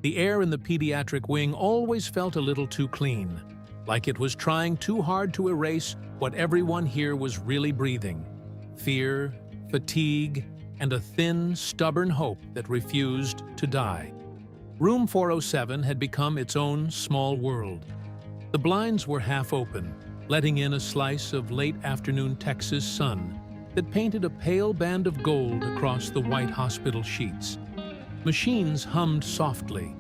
The air in the pediatric wing always felt a little too clean, like it was trying too hard to erase what everyone here was really breathing: fear, fatigue, and a thin, stubborn hope that refused to die. Room 407 had become its own small world. The blinds were half open, letting in a slice of late-afternoon Texas sun that painted a pale band of gold across the white hospital sheets. Machines hummed softly,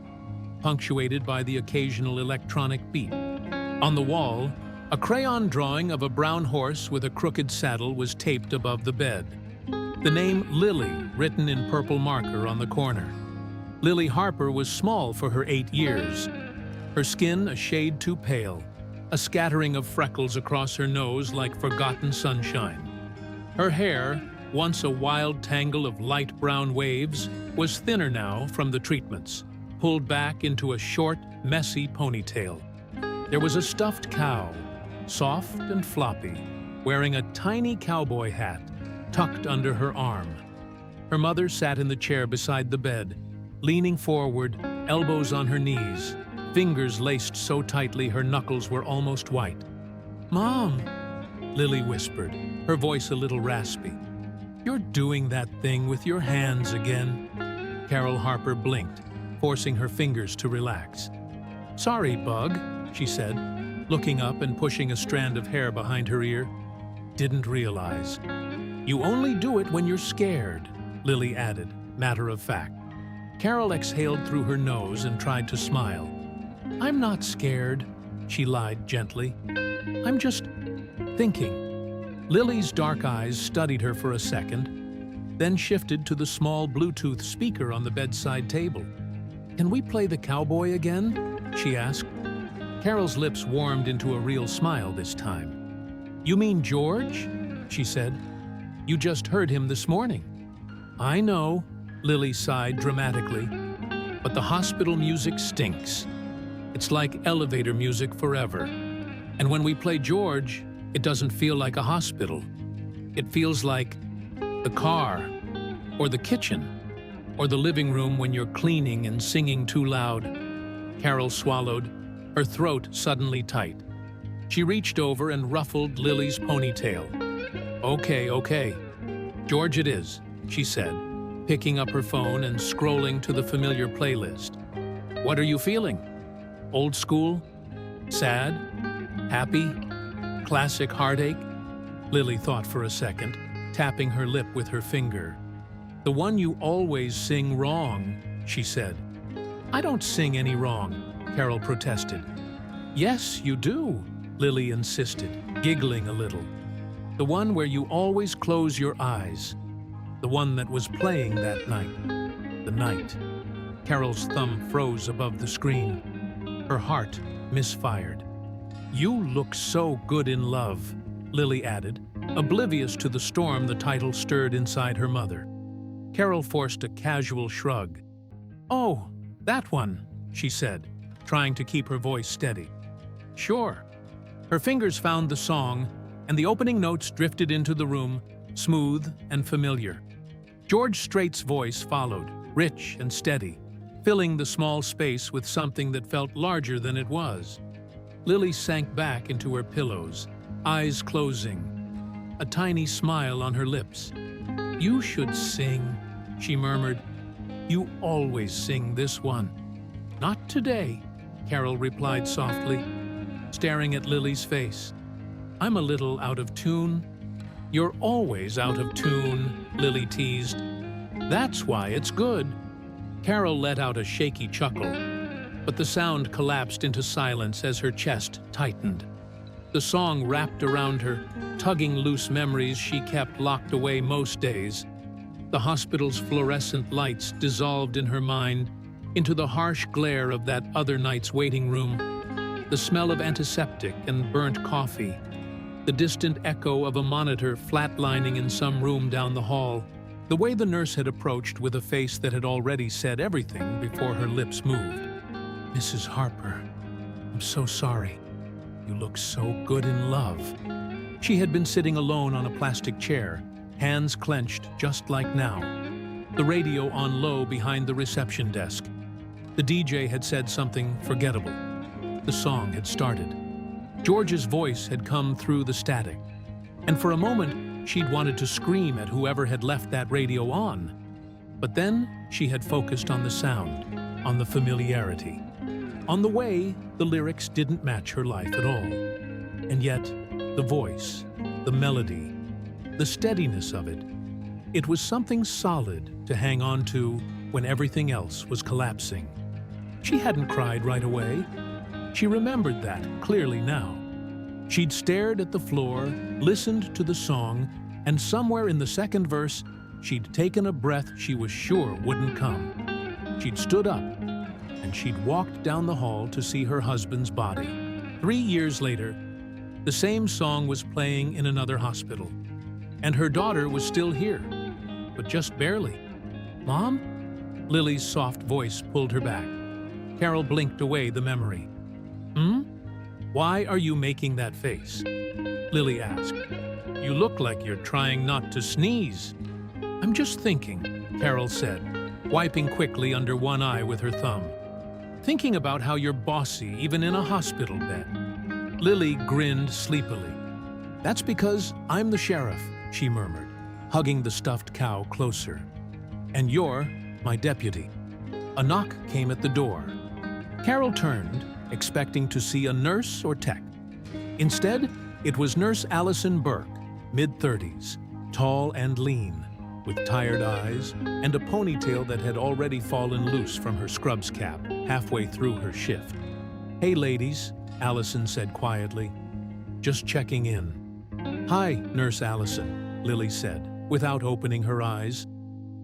punctuated by the occasional electronic beep. On the wall, a crayon drawing of a brown horse with a crooked saddle was taped above the bed. The name Lily written in purple marker on the corner. Lily Harper was small for her 8 years. Her skin a shade too pale, a scattering of freckles across her nose like forgotten sunshine. Her hair, once a wild tangle of light brown waves, was thinner now from the treatments, pulled back into a short, messy ponytail. There was a stuffed cow, soft and floppy, wearing a tiny cowboy hat tucked under her arm. Her mother sat in the chair beside the bed, leaning forward, elbows on her knees, fingers laced so tightly her knuckles were almost white. "Mom," Lily whispered, her voice a little raspy. "You're doing that thing with your hands again." Carol Harper blinked, forcing her fingers to relax. "Sorry, Bug," she said, looking up and pushing a strand of hair behind her ear. "Didn't realize." "You only do it when you're scared," Lily added, matter of fact. Carol exhaled through her nose and tried to smile. "I'm not scared," she lied gently. "I'm just thinking." Lily's dark eyes studied her for a second, then shifted to the small Bluetooth speaker on the bedside table. "Can we play the cowboy again?" she asked. Carol's lips warmed into a real smile this time. "You mean George?" she said. "You just heard him this morning." "I know," Lily sighed dramatically, "but the hospital music stinks. It's like elevator music forever. And when we play George, it doesn't feel like a hospital. It feels like the car, or the kitchen, or the living room when you're cleaning and singing too loud." Carol swallowed, her throat suddenly tight. She reached over and ruffled Lily's ponytail. Okay, George it is," she said, picking up her phone and scrolling to the familiar playlist. "What are you feeling? Old school? Sad? Happy? Classic heartache?" Lily thought for a second, tapping her lip with her finger. "The one you always sing wrong," she said. "I don't sing any wrong," Carol protested. "Yes, you do," Lily insisted, giggling a little. "The one where you always close your eyes. The one that was playing that night. The night." Carol's thumb froze above the screen. Her heart misfired. "You look so good in love," Lily added, oblivious to the storm the title stirred inside her mother. Carol forced a casual shrug. "Oh, that one," she said, trying to keep her voice steady. "Sure." Her fingers found the song, and the opening notes drifted into the room, smooth and familiar. George Strait's voice followed, rich and steady, filling the small space with something that felt larger than it was. Lily sank back into her pillows, eyes closing, a tiny smile on her lips. "You should sing," she murmured. "You always sing this one." "Not today," Carol replied softly, staring at Lily's face. "I'm a little out of tune." "You're always out of tune," Lily teased. "That's why it's good." Carol let out a shaky chuckle, but the sound collapsed into silence as her chest tightened. The song wrapped around her, tugging loose memories she kept locked away most days. The hospital's fluorescent lights dissolved in her mind into the harsh glare of that other night's waiting room, the smell of antiseptic and burnt coffee, the distant echo of a monitor flatlining in some room down the hall, the way the nurse had approached with a face that had already said everything before her lips moved. "Mrs. Harper, I'm so sorry. You look so good in love." She had been sitting alone on a plastic chair, hands clenched just like now, the radio on low behind the reception desk. The DJ had said something forgettable. The song had started. George's voice had come through the static. And for a moment, she'd wanted to scream at whoever had left that radio on. But then she had focused on the sound, on the familiarity. On the way, the lyrics didn't match her life at all. And yet, the voice, the melody, the steadiness of it, it was something solid to hang on to when everything else was collapsing. She hadn't cried right away. She remembered that clearly now. She'd stared at the floor, listened to the song, and somewhere in the second verse, she'd taken a breath she was sure wouldn't come. She'd stood up, and she'd walked down the hall to see her husband's body. 3 years later, the same song was playing in another hospital, and her daughter was still here, but just barely. "Mom?" Lily's soft voice pulled her back. Carol blinked away the memory. "Hmm? Why are you making that face?" Lily asked. "You look like you're trying not to sneeze." "I'm just thinking," Carol said, wiping quickly under one eye with her thumb. "Thinking about how you're bossy even in a hospital bed." Lily grinned sleepily. "That's because I'm the sheriff," she murmured, hugging the stuffed cow closer. "And you're my deputy." A knock came at the door. Carol turned, expecting to see a nurse or tech. Instead, it was Nurse Allison Burke, mid-30s, tall and lean, with tired eyes and a ponytail that had already fallen loose from her scrubs cap halfway through her shift. "Hey, ladies," Allison said quietly. "Just checking in." "Hi, Nurse Allison," Lily said, without opening her eyes.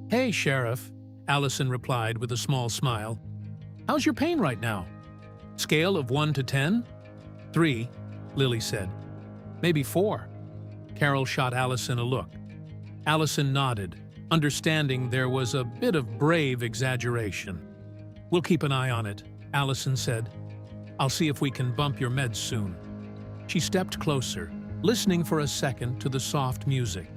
"Hey, Sheriff," Allison replied with a small smile. "How's your pain right now?" "Scale of 1 to 10? 3, Lily said. "Maybe 4. Carol shot Allison a look. Allison nodded, understanding there was a bit of brave exaggeration. "We'll keep an eye on it," Allison said. "I'll see if we can bump your meds soon." She stepped closer, listening for a second to the soft music.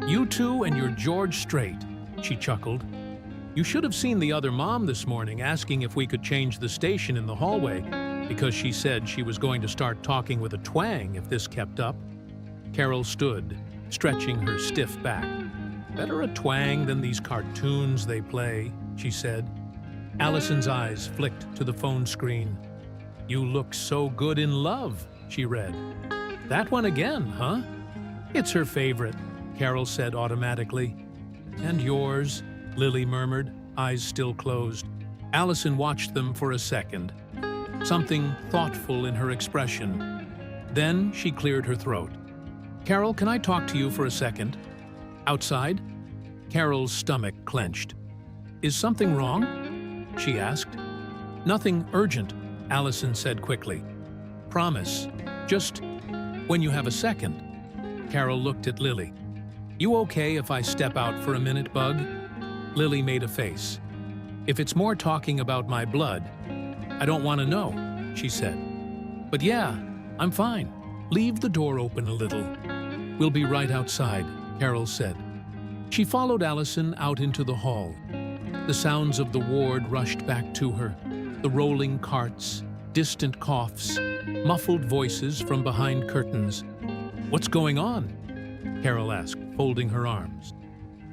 "You two and your George Strait," she chuckled. "You should have seen the other mom this morning asking if we could change the station in the hallway because she said she was going to start talking with a twang if this kept up." Carol stood, stretching her stiff back. "Better a twang than these cartoons they play," she said. Allison's eyes flicked to the phone screen. "You look so good in love," she read. "That one again, huh?" "It's her favorite," Carol said automatically. "And yours," Lily murmured, eyes still closed. Allison watched them for a second, something thoughtful in her expression. Then she cleared her throat. "Carol, can I talk to you for a second?" "Outside?" Carol's stomach clenched. "Is something wrong?" she asked. "Nothing urgent," Allison said quickly. "Promise. Just when you have a second." Carol looked at Lily. "You okay if I step out for a minute, Bug?" Lily made a face. "If it's more talking about my blood, I don't want to know," she said. "But yeah, I'm fine. Leave the door open a little." "We'll be right outside," Carol said. She followed Allison out into the hall. The sounds of the ward rushed back to her, the rolling carts, distant coughs, muffled voices from behind curtains. "What's going on?" Carol asked, folding her arms.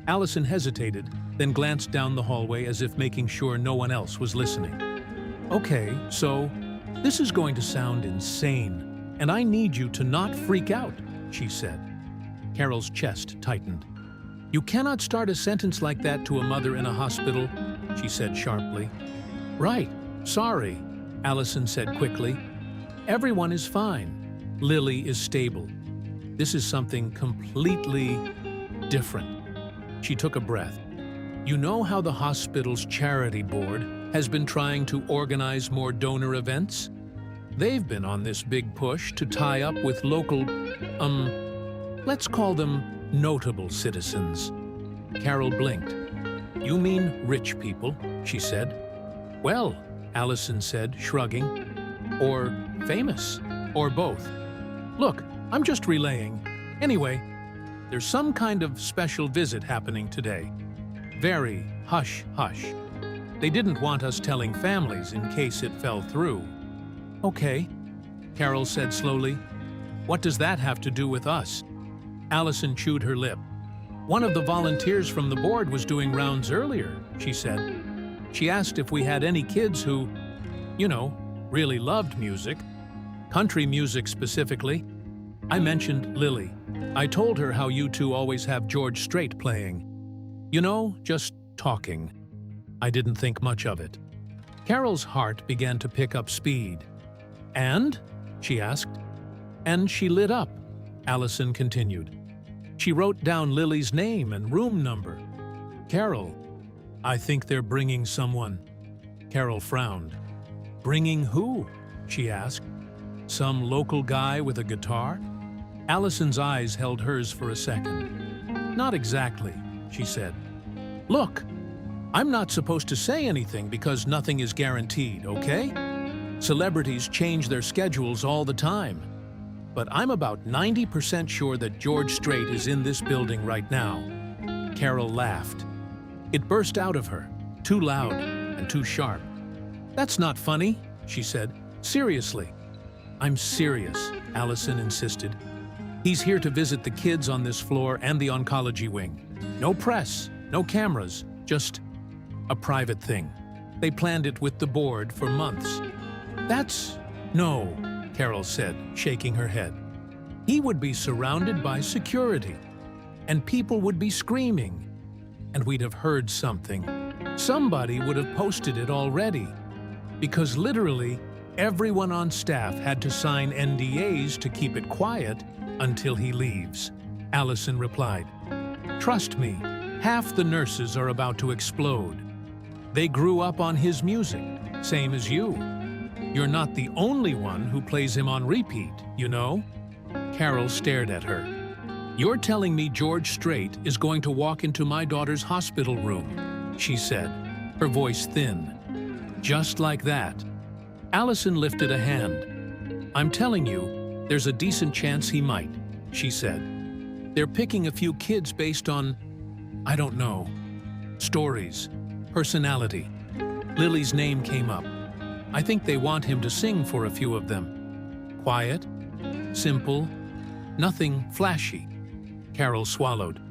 Allison hesitated, then glanced down the hallway as if making sure no one else was listening. "Okay, so this is going to sound insane, and I need you to not freak out," she said. Carol's chest tightened. "You cannot start a sentence like that to a mother in a hospital," she said sharply. "Right, sorry," Allison said quickly. "Everyone is fine. Lily is stable. This is something completely different." She took a breath. "You know how the hospital's charity board has been trying to organize more donor events? They've been on this big push to tie up with local, let's call them notable citizens." Carol blinked. "You mean rich people," she said. "Well," Allison said, shrugging. "Or famous, or both. Look, I'm just relaying. Anyway, there's some kind of special visit happening today. Very hush-hush." They didn't want us telling families in case it fell through. Okay, Carol said slowly. What does that have to do with us? Allison chewed her lip. One of the volunteers from the board was doing rounds earlier, she said. She asked if we had any kids who, really loved music. Country music specifically. I mentioned Lily. I told her how you two always have George Strait playing. Just talking. I didn't think much of it. Carol's heart began to pick up speed. And? She asked. And she lit up, Allison continued. She wrote down Lily's name and room number. Carol, I think they're bringing someone. Carol frowned. Bringing who? She asked. Some local guy with a guitar? Allison's eyes held hers for a second. Not exactly, she said. Look, I'm not supposed to say anything because nothing is guaranteed, okay? Celebrities change their schedules all the time. But I'm about 90% sure that George Strait is in this building right now. Carol laughed. It burst out of her, too loud and too sharp. That's not funny, she said. Seriously. I'm serious, Allison insisted. He's here to visit the kids on this floor and the oncology wing. No press, no cameras, just a private thing. They planned it with the board for months. No, Carol said, shaking her head. He would be surrounded by security, and people would be screaming, and we'd have heard something. Somebody would have posted it already, because literally everyone on staff had to sign NDAs to keep it quiet until he leaves, Allison replied. Trust me, half the nurses are about to explode. They grew up on his music, same as you. You're not the only one who plays him on repeat, Carol stared at her. You're telling me George Strait is going to walk into my daughter's hospital room, she said, her voice thin. Just like that. Allison lifted a hand. I'm telling you, there's a decent chance he might, she said. They're picking a few kids based on, I don't know, stories, personality. Lily's name came up. I think they want him to sing for a few of them. Quiet, simple, nothing flashy. Carol swallowed.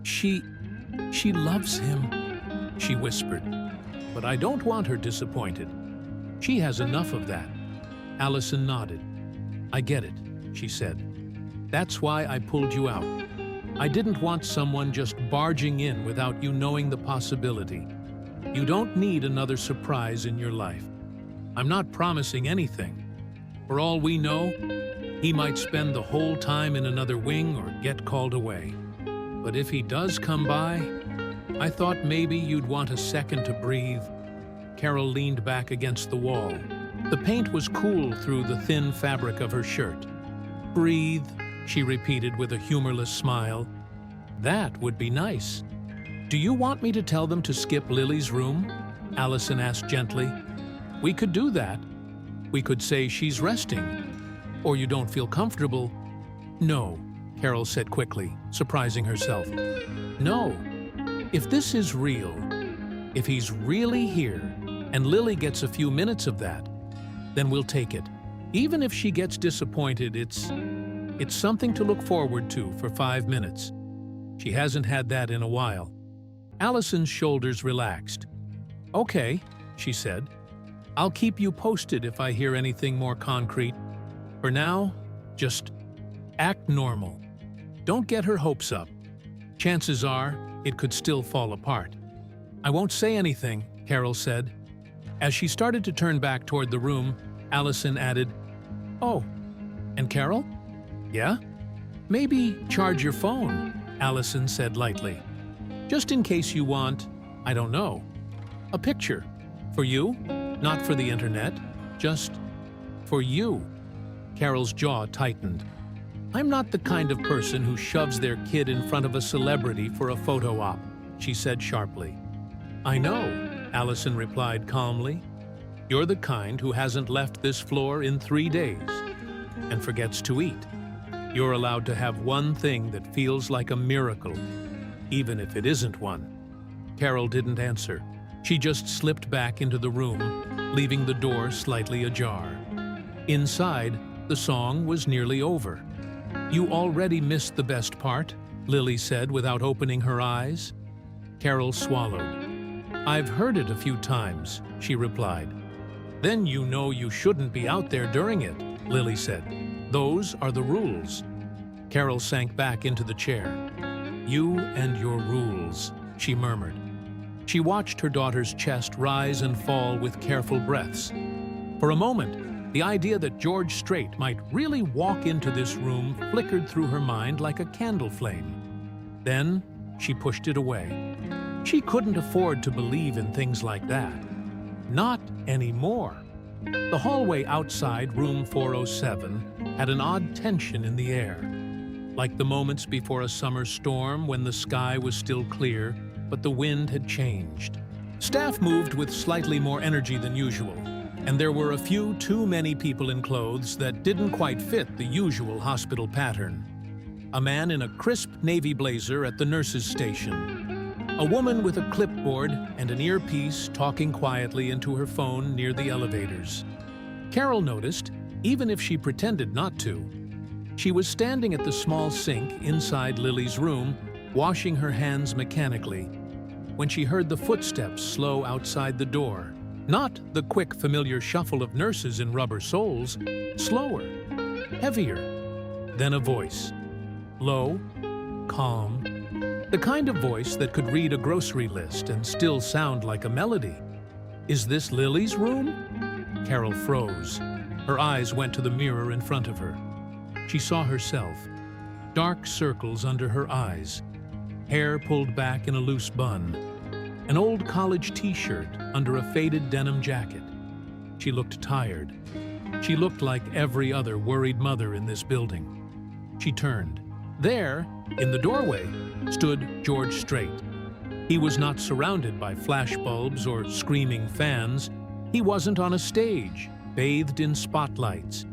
She loves him, she whispered. But I don't want her disappointed. She has enough of that. Allison nodded. I get it, she said. That's why I pulled you out. I didn't want someone just barging in without you knowing the possibility. You don't need another surprise in your life. I'm not promising anything. For all we know, he might spend the whole time in another wing or get called away. But if he does come by, I thought maybe you'd want a second to breathe. Carol leaned back against the wall. The paint was cool through the thin fabric of her shirt. Breathe, she repeated with a humorless smile. That would be nice. Do you want me to tell them to skip Lily's room? Allison asked gently. We could do that. We could say she's resting. Or you don't feel comfortable. No, Carol said quickly, surprising herself. No. If this is real, if he's really here, and Lily gets a few minutes of that, then we'll take it. Even if she gets disappointed, it's something to look forward to for 5 minutes. She hasn't had that in a while. Allison's shoulders relaxed. Okay, she said. I'll keep you posted if I hear anything more concrete. For now, just act normal. Don't get her hopes up. Chances are, it could still fall apart. I won't say anything, Carol said. As she started to turn back toward the room, Allison added, Oh, and Carol? Yeah? Maybe charge your phone, Allison said lightly. Just in case you want, I don't know, a picture. For you, not for the internet, just for you. Carol's jaw tightened. I'm not the kind of person who shoves their kid in front of a celebrity for a photo op, she said sharply. I know, Allison replied calmly. You're the kind who hasn't left this floor in 3 days and forgets to eat. You're allowed to have one thing that feels like a miracle, even if it isn't one. Carol didn't answer. She just slipped back into the room, leaving the door slightly ajar. Inside, the song was nearly over. "You already missed the best part," Lily said without opening her eyes. Carol swallowed. "I've heard it a few times," she replied. "Then you know you shouldn't be out there during it," Lily said. "Those are the rules." Carol sank back into the chair. "You and your rules," she murmured. She watched her daughter's chest rise and fall with careful breaths. For a moment, the idea that George Strait might really walk into this room flickered through her mind like a candle flame. Then, she pushed it away. She couldn't afford to believe in things like that. Not anymore. The hallway outside room 407 had an odd tension in the air, like the moments before a summer storm when the sky was still clear, but the wind had changed. Staff moved with slightly more energy than usual, and there were a few too many people in clothes that didn't quite fit the usual hospital pattern. A man in a crisp navy blazer at the nurse's station. A woman with a clipboard and an earpiece talking quietly into her phone near the elevators. Carol noticed, even if she pretended not to. She was standing at the small sink inside Lily's room, washing her hands mechanically, when she heard the footsteps slow outside the door. Not the quick, familiar shuffle of nurses in rubber soles, slower, heavier. Then a voice. Low, calm, the kind of voice that could read a grocery list and still sound like a melody. "Is this Lily's room?" Carol froze. Her eyes went to the mirror in front of her. She saw herself. Dark circles under her eyes. Hair pulled back in a loose bun. An old college t-shirt under a faded denim jacket. She looked tired. She looked like every other worried mother in this building. She turned. There, in the doorway, stood George Strait. He was not surrounded by flashbulbs or screaming fans. He wasn't on a stage, bathed in spotlights.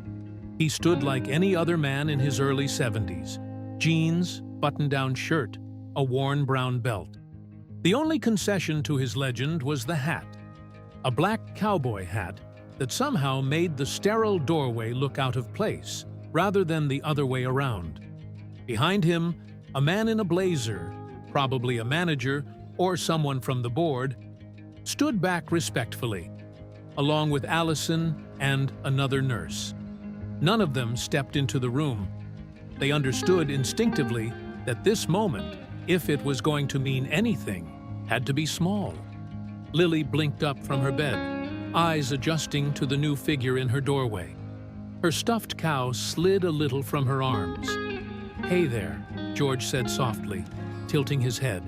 He stood like any other man in his early 70s. Jeans, button-down shirt, a worn brown belt. The only concession to his legend was the hat. A black cowboy hat that somehow made the sterile doorway look out of place, rather than the other way around. Behind him, a man in a blazer, probably a manager or someone from the board, stood back respectfully, along with Allison and another nurse. None of them stepped into the room. They understood instinctively that this moment, if it was going to mean anything, had to be small. Lily blinked up from her bed, eyes adjusting to the new figure in her doorway. Her stuffed cow slid a little from her arms. "Hey there," George said softly, tilting his head.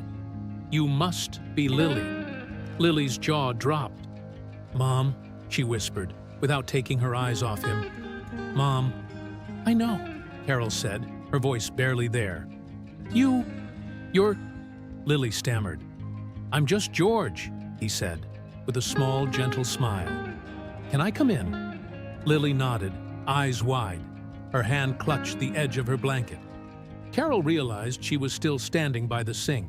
"You must be Lily." Lily's jaw dropped. "Mom," she whispered, without taking her eyes off him. "Mom." "I know," Carol said, her voice barely there. You're... Lily stammered. "I'm just George," he said, with a small, gentle smile. "Can I come in?" Lily nodded, eyes wide. Her hand clutched the edge of her blanket. Carol realized she was still standing by the sink.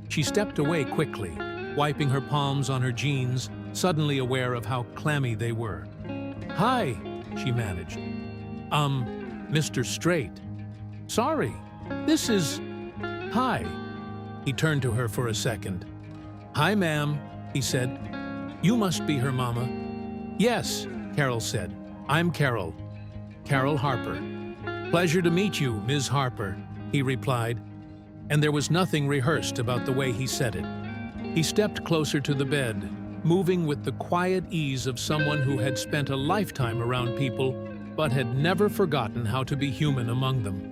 She stepped away quickly, wiping her palms on her jeans, suddenly aware of how clammy they were. "Hi," she managed. Mr. Strait. Sorry, this is... Hi." He turned to her for a second. "Hi, ma'am," he said. "You must be her mama." "Yes," Carol said. "I'm Carol. Carol Harper." "Pleasure to meet you, Ms. Harper," he replied, and there was nothing rehearsed about the way he said it. He stepped closer to the bed, moving with the quiet ease of someone who had spent a lifetime around people but had never forgotten how to be human among them.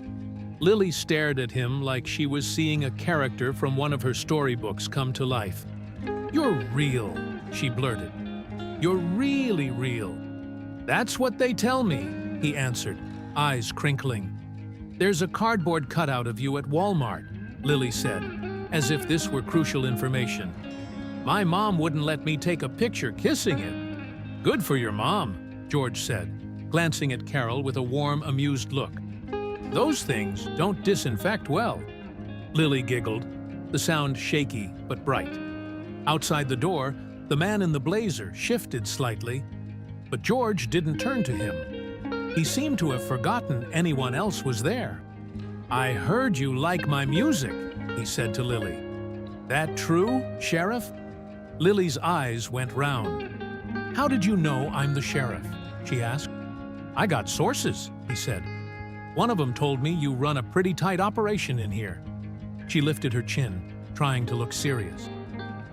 Lily stared at him like she was seeing a character from one of her storybooks come to life. "You're real," she blurted. "You're really real." "That's what they tell me," he answered, eyes crinkling. "There's a cardboard cutout of you at Walmart," Lily said, as if this were crucial information. "My mom wouldn't let me take a picture kissing it." "Good for your mom," George said, glancing at Carol with a warm, amused look. "Those things don't disinfect well." Lily giggled, the sound shaky but bright. Outside the door, The man in the blazer shifted slightly, but George didn't turn to him. He seemed to have forgotten anyone else was there. "I heard you like my music," he said to Lily. "That true, Sheriff?" Lily's eyes went round. "How did you know I'm the sheriff?" she asked. "I got sources," he said. "One of them told me you run a pretty tight operation in here." She lifted her chin, trying to look serious.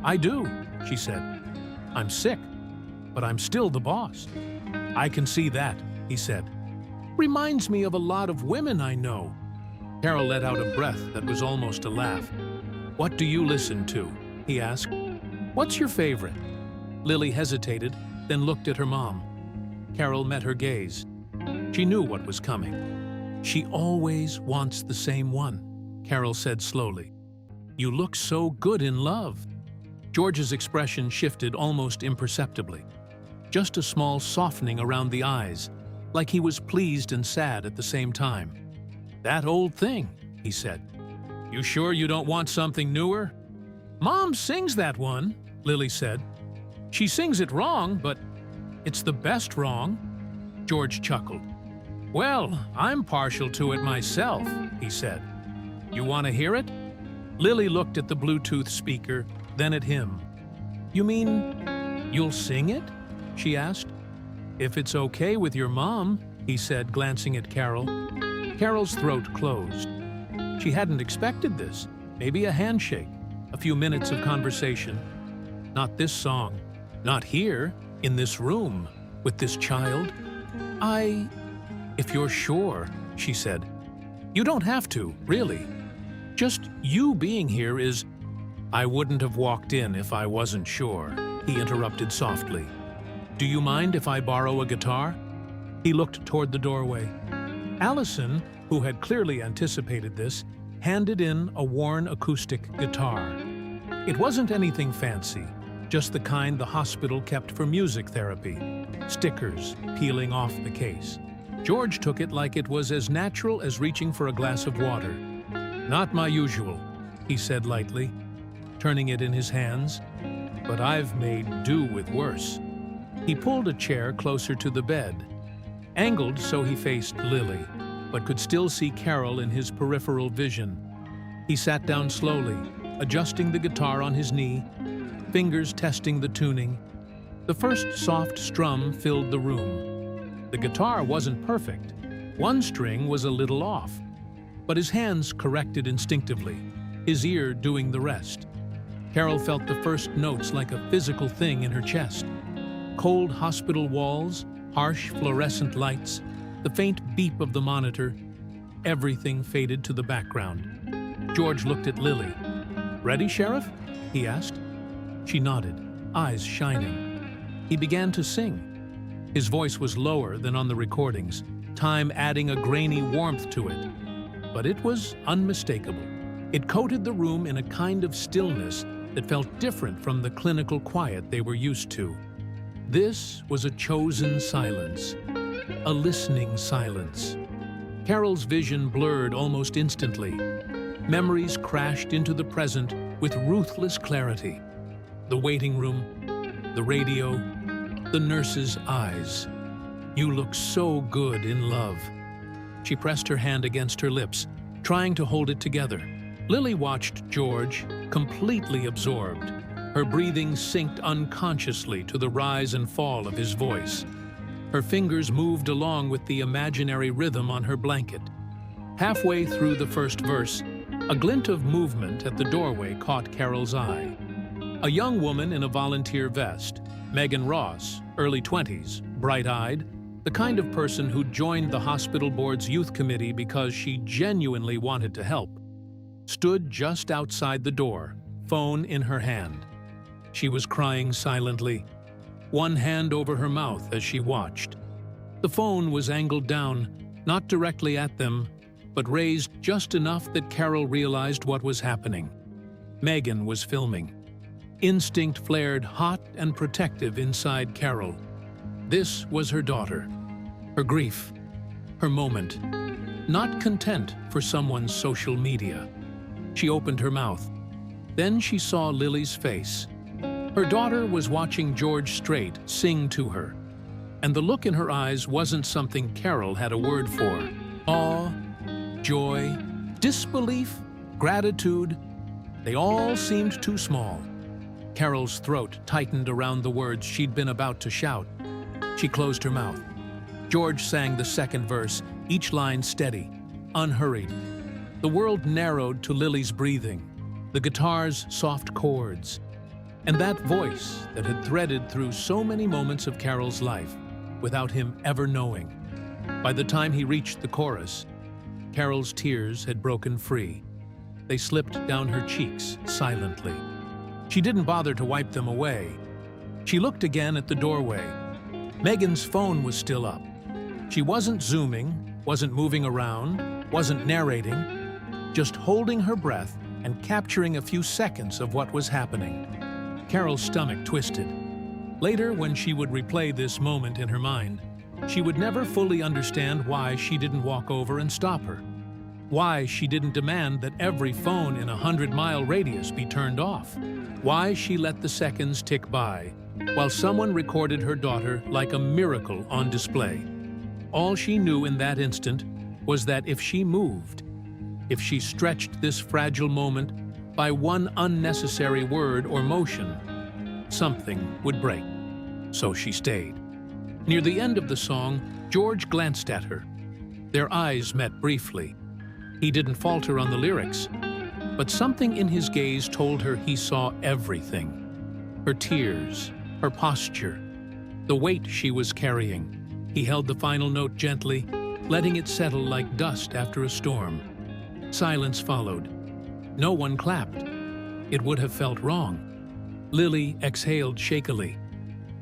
"I do," she said. "I'm sick, but I'm still the boss." "I can see that," he said. "Reminds me of a lot of women I know." Carol let out a breath that was almost a laugh. "What do you listen to?" he asked. "What's your favorite?" Lily hesitated, then looked at her mom. Carol met her gaze. She knew what was coming. "She always wants the same one," Carol said slowly. "You look so good in love." George's expression shifted almost imperceptibly. Just a small softening around the eyes, like he was pleased and sad at the same time. "That old thing," he said. "You sure you don't want something newer?" "Mom sings that one," Lily said. "She sings it wrong, but it's the best wrong." George chuckled. "Well, I'm partial to it myself," he said. "You want to hear it?" Lily looked at the Bluetooth speaker, then at him. "You mean you'll sing it?" she asked. "If it's okay with your mom," he said, glancing at Carol. Carol's throat closed. She hadn't expected this. Maybe a handshake, a few minutes of conversation. Not this song. Not here, in this room, with this child. If you're sure," she said. "You don't have to, really. Just you being here is—" "I wouldn't have walked in if I wasn't sure," he interrupted softly. "Do you mind if I borrow a guitar?" He looked toward the doorway. Allison, who had clearly anticipated this, handed in a worn acoustic guitar. It wasn't anything fancy, just the kind the hospital kept for music therapy, stickers peeling off the case. George took it like it was as natural as reaching for a glass of water. "Not my usual," he said lightly, turning it in his hands, "but I've made do with worse." He pulled a chair closer to the bed, angled so he faced Lily, but could still see Carol in his peripheral vision. He sat down slowly, adjusting the guitar on his knee, fingers testing the tuning. The first soft strum filled the room. The guitar wasn't perfect. One string was a little off, but his hands corrected instinctively, his ear doing the rest. Carol felt the first notes like a physical thing in her chest. Cold hospital walls, harsh fluorescent lights, the faint beep of the monitor. Everything faded to the background. George looked at Lily. "Ready, Sheriff?" he asked. She nodded, eyes shining. He began to sing. His voice was lower than on the recordings, time adding a grainy warmth to it. But it was unmistakable. It coated the room in a kind of stillness that felt different from the clinical quiet they were used to. This was a chosen silence, a listening silence. Carol's vision blurred almost instantly. Memories crashed into the present with ruthless clarity. The waiting room, the radio, the nurse's eyes. "You look so good in love." She pressed her hand against her lips, trying to hold it together. Lily watched George, completely absorbed. Her breathing synced unconsciously to the rise and fall of his voice. Her fingers moved along with the imaginary rhythm on her blanket. Halfway through the first verse, a glint of movement at the doorway caught Carol's eye. A young woman in a volunteer vest, Megan Ross, early 20s, bright-eyed, the kind of person who joined the hospital board's youth committee because she genuinely wanted to help, stood just outside the door, phone in her hand. She was crying silently, one hand over her mouth as she watched. The phone was angled down, not directly at them, but raised just enough that Carol realized what was happening. Megan was filming. Instinct flared hot and protective inside Carol. This was her daughter, her grief, her moment, not content for someone's social media. She opened her mouth. Then she saw Lily's face. Her daughter was watching George Strait sing to her, and the look in her eyes wasn't something Carol had a word for. Awe, joy, disbelief, gratitude, they all seemed too small. Carol's throat tightened around the words she'd been about to shout. She closed her mouth. George sang the second verse, each line steady, unhurried. The world narrowed to Lily's breathing, the guitar's soft chords, and that voice that had threaded through so many moments of Carol's life without him ever knowing. By the time he reached the chorus, Carol's tears had broken free. They slipped down her cheeks silently. She didn't bother to wipe them away. She looked again at the doorway. Megan's phone was still up. She wasn't zooming, wasn't moving around, wasn't narrating, just holding her breath and capturing a few seconds of what was happening. Carol's stomach twisted. Later, when she would replay this moment in her mind, she would never fully understand why she didn't walk over and stop her. Why she didn't demand that every phone in a 100-mile radius be turned off. Why she let the seconds tick by while someone recorded her daughter like a miracle on display. All she knew in that instant was that if she moved, if she stretched this fragile moment by one unnecessary word or motion, something would break. So she stayed. Near the end of the song, George glanced at her. Their eyes met briefly. He didn't falter on the lyrics, but something in his gaze told her he saw everything. Her tears, her posture, the weight she was carrying. He held the final note gently, letting it settle like dust after a storm. Silence followed. No one clapped. It would have felt wrong. Lily exhaled shakily.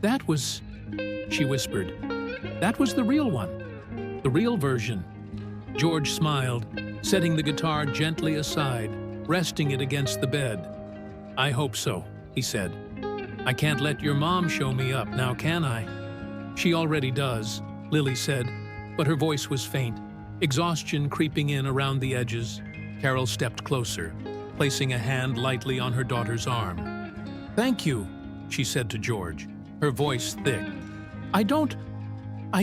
"That was," she whispered. "That was the real one. The real version." George smiled, setting the guitar gently aside, resting it against the bed. "I hope so," he said. "I can't let your mom show me up now, can I?" "She already does," Lily said, but her voice was faint, exhaustion creeping in around the edges. Carol stepped closer, placing a hand lightly on her daughter's arm. "Thank you," she said to George, her voice thick. I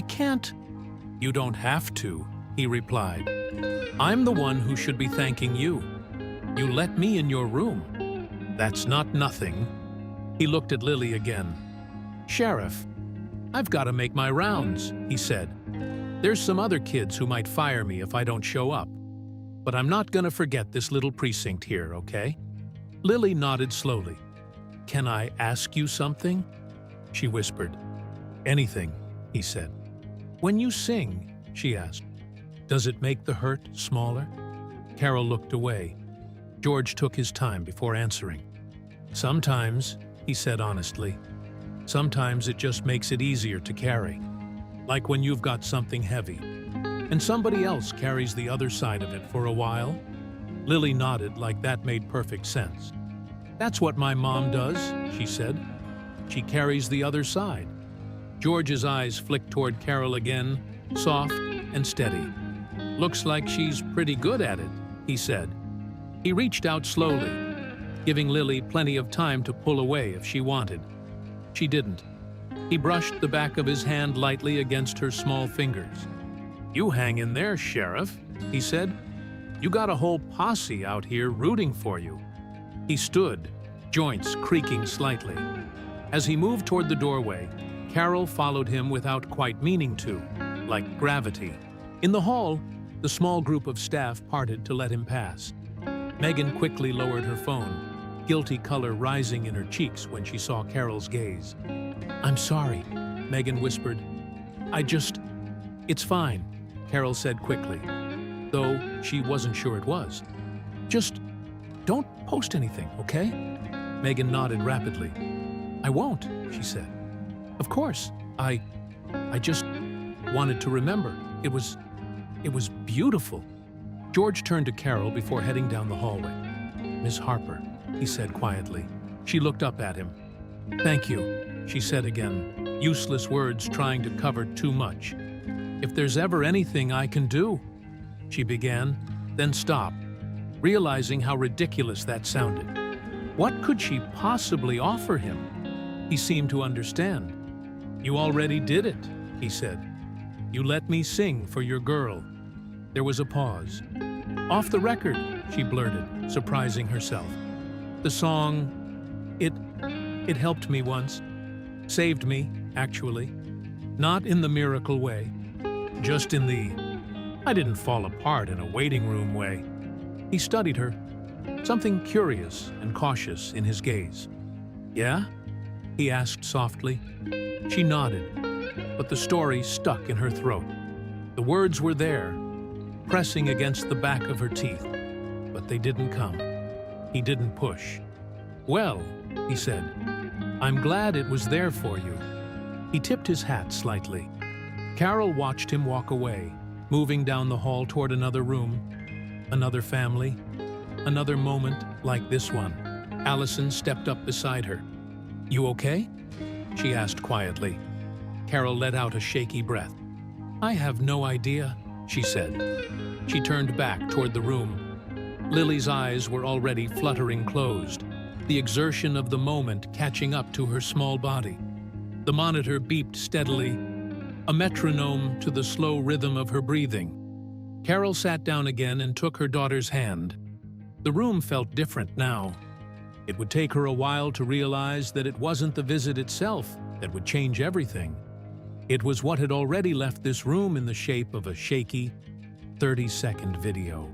can't." "You don't have to," he replied. "I'm the one who should be thanking you. You let me in your room. That's not nothing." He looked at Lily again. "Sheriff, I've got to make my rounds," he said. "There's some other kids who might fire me if I don't show up. But I'm not gonna forget this little precinct here, okay?" Lily nodded slowly. "Can I ask you something?" she whispered. "Anything," he said. "When you sing," she asked, "does it make the hurt smaller?" Carol looked away. George took his time before answering. "Sometimes," he said honestly. "Sometimes it just makes it easier to carry. Like when you've got something heavy, and somebody else carries the other side of it for a while." Lily nodded like that made perfect sense. "That's what my mom does," she said. "She carries the other side." George's eyes flicked toward Carol again, soft and steady. "Looks like she's pretty good at it," he said. He reached out slowly, giving Lily plenty of time to pull away if she wanted. She didn't. He brushed the back of his hand lightly against her small fingers. "You hang in there, Sheriff," he said. "You got a whole posse out here rooting for you." He stood, joints creaking slightly. As he moved toward the doorway, Carol followed him without quite meaning to, like gravity. In the hall, the small group of staff parted to let him pass. Megan quickly lowered her phone, guilty color rising in her cheeks when she saw Carol's gaze. "I'm sorry," Megan whispered. It's fine," Carol said quickly, though she wasn't sure it was. "Just don't post anything, okay?" Megan nodded rapidly. "I won't," she said. "Of course, I just wanted to remember. It was beautiful." George turned to Carol before heading down the hallway. "Miss Harper," he said quietly. She looked up at him. "Thank you," she said again, useless words trying to cover too much. "If there's ever anything I can do," she began, then stopped, realizing how ridiculous that sounded. What could she possibly offer him? He seemed to understand. "You already did it," he said. "You let me sing for your girl." There was a pause. "Off the record," she blurted, surprising herself. "The song, it helped me once. Saved me, actually. Not in the miracle way. Just in the, I didn't fall apart in a waiting room way." He studied her, something curious and cautious in his gaze. "Yeah?" he asked softly. She nodded, but the story stuck in her throat. The words were there, pressing against the back of her teeth, but they didn't come. He didn't push. "Well," he said, "I'm glad it was there for you." He tipped his hat slightly. Carol watched him walk away, moving down the hall toward another room, another family, another moment like this one. Allison stepped up beside her. "You okay?" she asked quietly. Carol let out a shaky breath. "I have no idea," she said. She turned back toward the room. Lily's eyes were already fluttering closed, the exertion of the moment catching up to her small body. The monitor beeped steadily, a metronome to the slow rhythm of her breathing. Carol sat down again and took her daughter's hand. The room felt different now. It would take her a while to realize that it wasn't the visit itself that would change everything. It was what had already left this room in the shape of a shaky, 30-second video.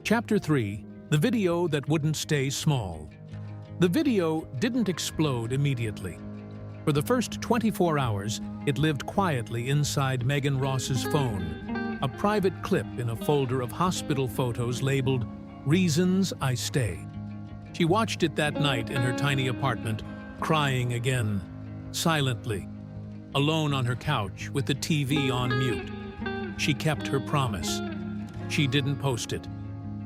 Chapter 3: The Video That Wouldn't Stay Small. The video didn't explode immediately. For the first 24 hours, it lived quietly inside Megan Ross's phone, a private clip in a folder of hospital photos labeled "Reasons I Stay." She watched it that night in her tiny apartment, crying again, silently, alone on her couch with the TV on mute. She kept her promise. She didn't post it.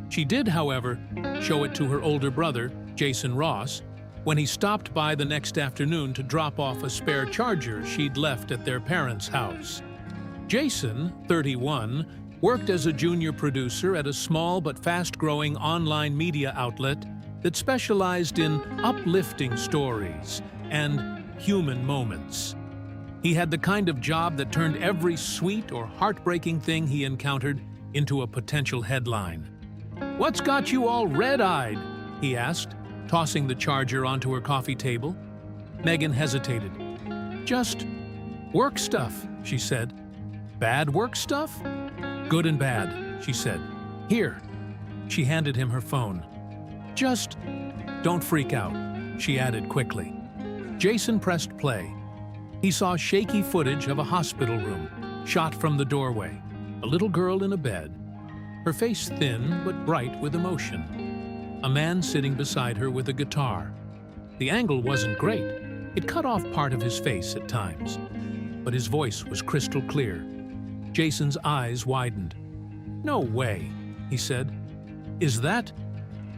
She did, however, show it to her older brother, Jason Ross, when he stopped by the next afternoon to drop off a spare charger she'd left at their parents' house. Jason, 31, worked as a junior producer at a small but fast-growing online media outlet that specialized in uplifting stories and human moments. He had the kind of job that turned every sweet or heartbreaking thing he encountered into a potential headline. "What's got you all red-eyed?" he asked, tossing the charger onto her coffee table. Megan hesitated. "Just work stuff," she said. "Bad work stuff?" "Good and bad," she said. "Here." She handed him her phone. "Just don't freak out," she added quickly. Jason pressed play. He saw shaky footage of a hospital room, shot from the doorway. A little girl in a bed, her face thin but bright with emotion. A man sitting beside her with a guitar. The angle wasn't great. It cut off part of his face at times, but his voice was crystal clear. Jason's eyes widened. "No way," he said. "Is that?"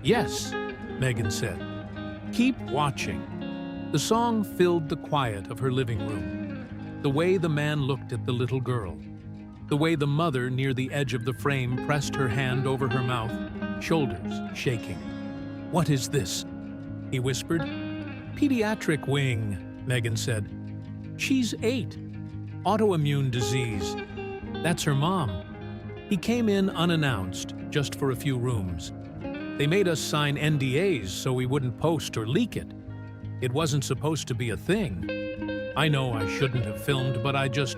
"Yes," Megan said. "Keep watching." The song filled the quiet of her living room. The way the man looked at the little girl. The way the mother near the edge of the frame pressed her hand over her mouth, shoulders shaking. "What is this?" he whispered. "Pediatric wing," Megan said. "She's 8. Autoimmune disease. That's her mom." He came in unannounced, just for a few rooms. They made us sign NDAs so we wouldn't post or leak it. It wasn't supposed to be a thing. I know I shouldn't have filmed, but I just...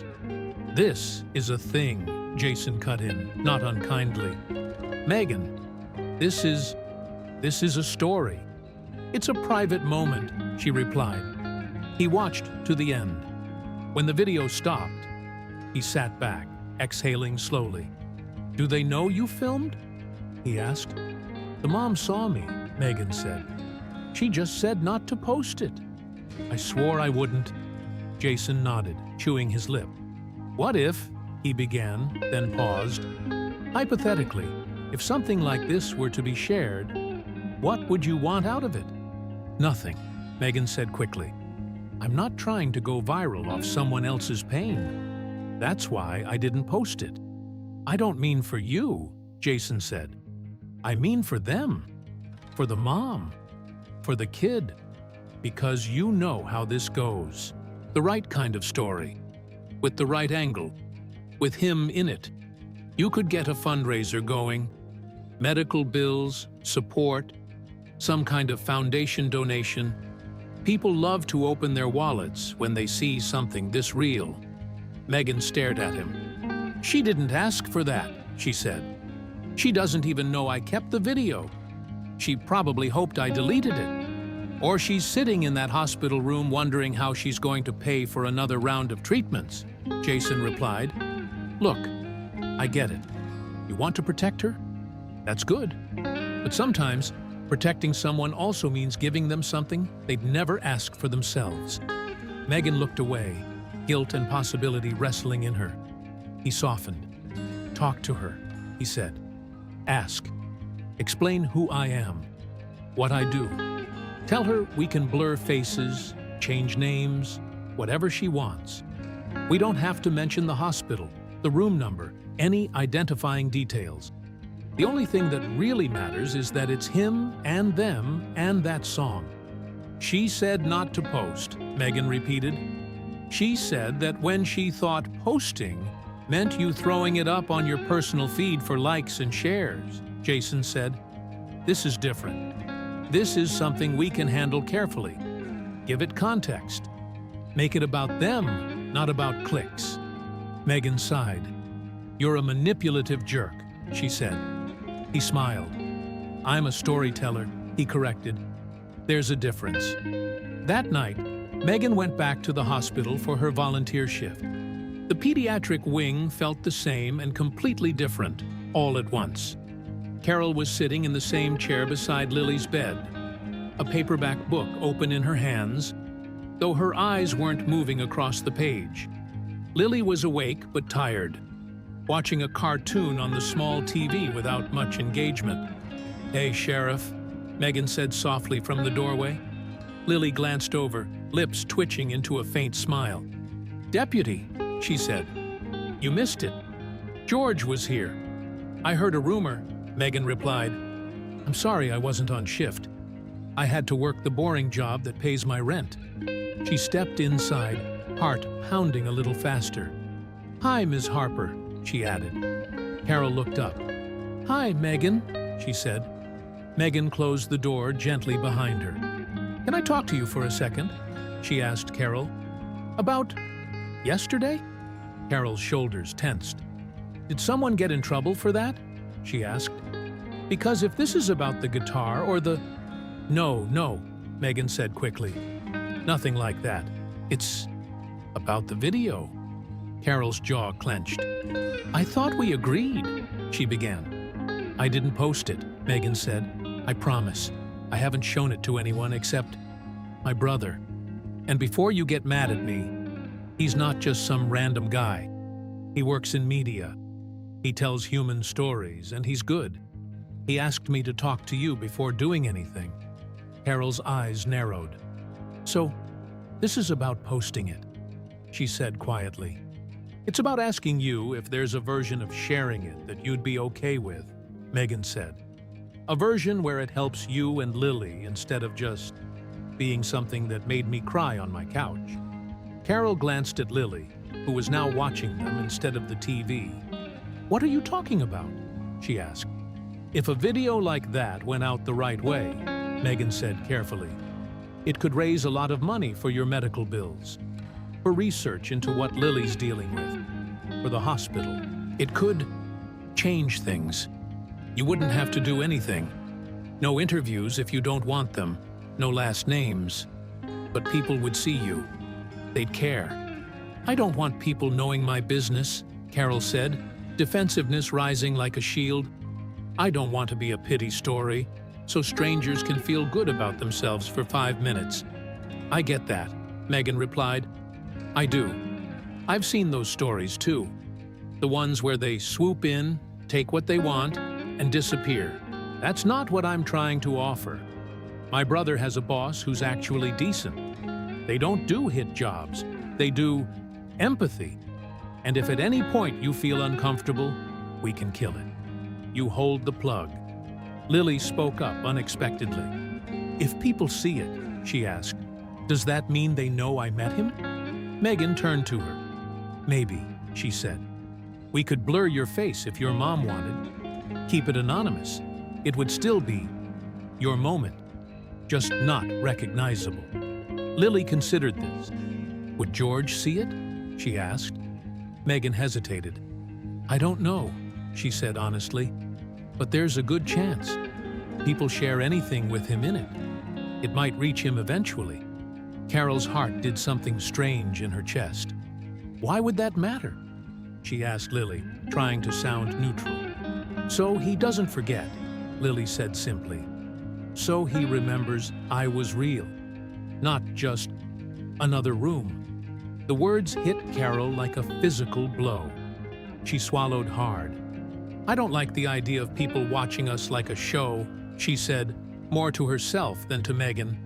"This is a thing," Jason cut in, not unkindly. "Megan, this is a story. It's a private moment," she replied. He watched to the end. When the video stopped, he sat back, exhaling slowly. "Do they know you filmed?" he asked. "The mom saw me," Megan said. "She just said not to post it." "I swore I wouldn't." Jason nodded, chewing his lip. "What if," he began, then paused. "Hypothetically, if something like this were to be shared, what would you want out of it?" "Nothing," Megan said quickly. "I'm not trying to go viral off someone else's pain. That's why I didn't post it." "I don't mean for you," Jason said. "I mean for them. For the mom. For the kid. because you know how this goes. The right kind of story, with the right angle, with him in it. You could get a fundraiser going, medical bills, support, some kind of foundation donation. People love to open their wallets when they see something this real. Megan stared at him. She didn't ask for that, she said. She doesn't even know I kept the video. She probably hoped I deleted it. Or she's sitting in that hospital room wondering how she's going to pay for another round of treatments, Jason replied. Look, I get it. You want to protect her? That's good. But sometimes, protecting someone also means giving them something they'd never ask for themselves. Megan looked away, guilt and possibility wrestling in her. He softened. Talk to her, he said. Ask. Explain who I am, what I do. Tell her we can blur faces, change names, whatever she wants. We don't have to mention the hospital, the room number, any identifying details. The only thing that really matters is that it's him and them and that song. She said not to post, Megan repeated. She said that when she thought posting meant you throwing it up on your personal feed for likes and shares, Jason said. This is different. This is something we can handle carefully. Give it context. Make it about them, not about clicks. Megan sighed. You're a manipulative jerk, she said. He smiled. I'm a storyteller, he corrected. There's a difference. That night, Megan went back to the hospital for her volunteer shift. The pediatric wing felt the same and completely different, all at once. Carol was sitting in the same chair beside Lily's bed, a paperback book open in her hands, though her eyes weren't moving across the page. Lily was awake but tired, watching a cartoon on the small TV without much engagement. Hey, Sheriff, Megan said softly from the doorway. Lily glanced over, lips twitching into a faint smile. Deputy, she said. You missed it. George was here. I heard a rumor, Megan replied. I'm sorry I wasn't on shift. I had to work the boring job that pays my rent. She stepped inside, heart pounding a little faster. Hi, Ms. Harper, she added. Carol looked up. Hi, Megan, she said. Megan closed the door gently behind her. Can I talk to you for a second? She asked Carol. About yesterday? Carol's shoulders tensed. Did someone get in trouble for that? She asked. Because if this is about the guitar or the... No, Megan said quickly. Nothing like that. It's about the video. Carol's jaw clenched. I thought we agreed, she began. I didn't post it, Megan said. I promise. I haven't shown it to anyone except my brother. And before you get mad at me, he's not just some random guy. He works in media. He tells human stories, and he's good. He asked me to talk to you before doing anything. Carol's eyes narrowed. So, this is about posting it, she said quietly. It's about asking you if there's a version of sharing it that you'd be okay with, Megan said. A version where it helps you and Lily instead of just being something that made me cry on my couch. Carol glanced at Lily, who was now watching them instead of the TV. What are you talking about? She asked. If a video like that went out the right way, Megan said carefully, it could raise a lot of money for your medical bills, for research into what Lily's dealing with, for the hospital. It could change things. You wouldn't have to do anything. No interviews if you don't want them, no last names. But people would see you. They'd care. I don't want people knowing my business, Carol said, defensiveness rising like a shield. I don't want to be a pity story, so strangers can feel good about themselves for 5 minutes. I get that, Megan replied. I do. I've seen those stories too. The ones where they swoop in, take what they want, and disappear. That's not what I'm trying to offer. My brother has a boss who's actually decent. They don't do hit jobs. They do empathy. And if at any point you feel uncomfortable, we can kill it. You hold the plug. Lily spoke up unexpectedly. If people see it, she asked, Does that mean they know I met him? Megan turned to her. Maybe, she said. We could blur your face if your mom wanted. Keep it anonymous. It would still be your moment, just not recognizable. Lily considered this. Would George see it? She asked. Megan hesitated. I don't know, she said honestly, but there's a good chance. People share anything with him in it. It might reach him eventually. Carol's heart did something strange in her chest. Why would that matter? She asked Lily, trying to sound neutral. So he doesn't forget, Lily said simply. So he remembers I was real, not just another room. The words hit Carol like a physical blow. She swallowed hard. I don't like the idea of people watching us like a show, she said, more to herself than to Megan.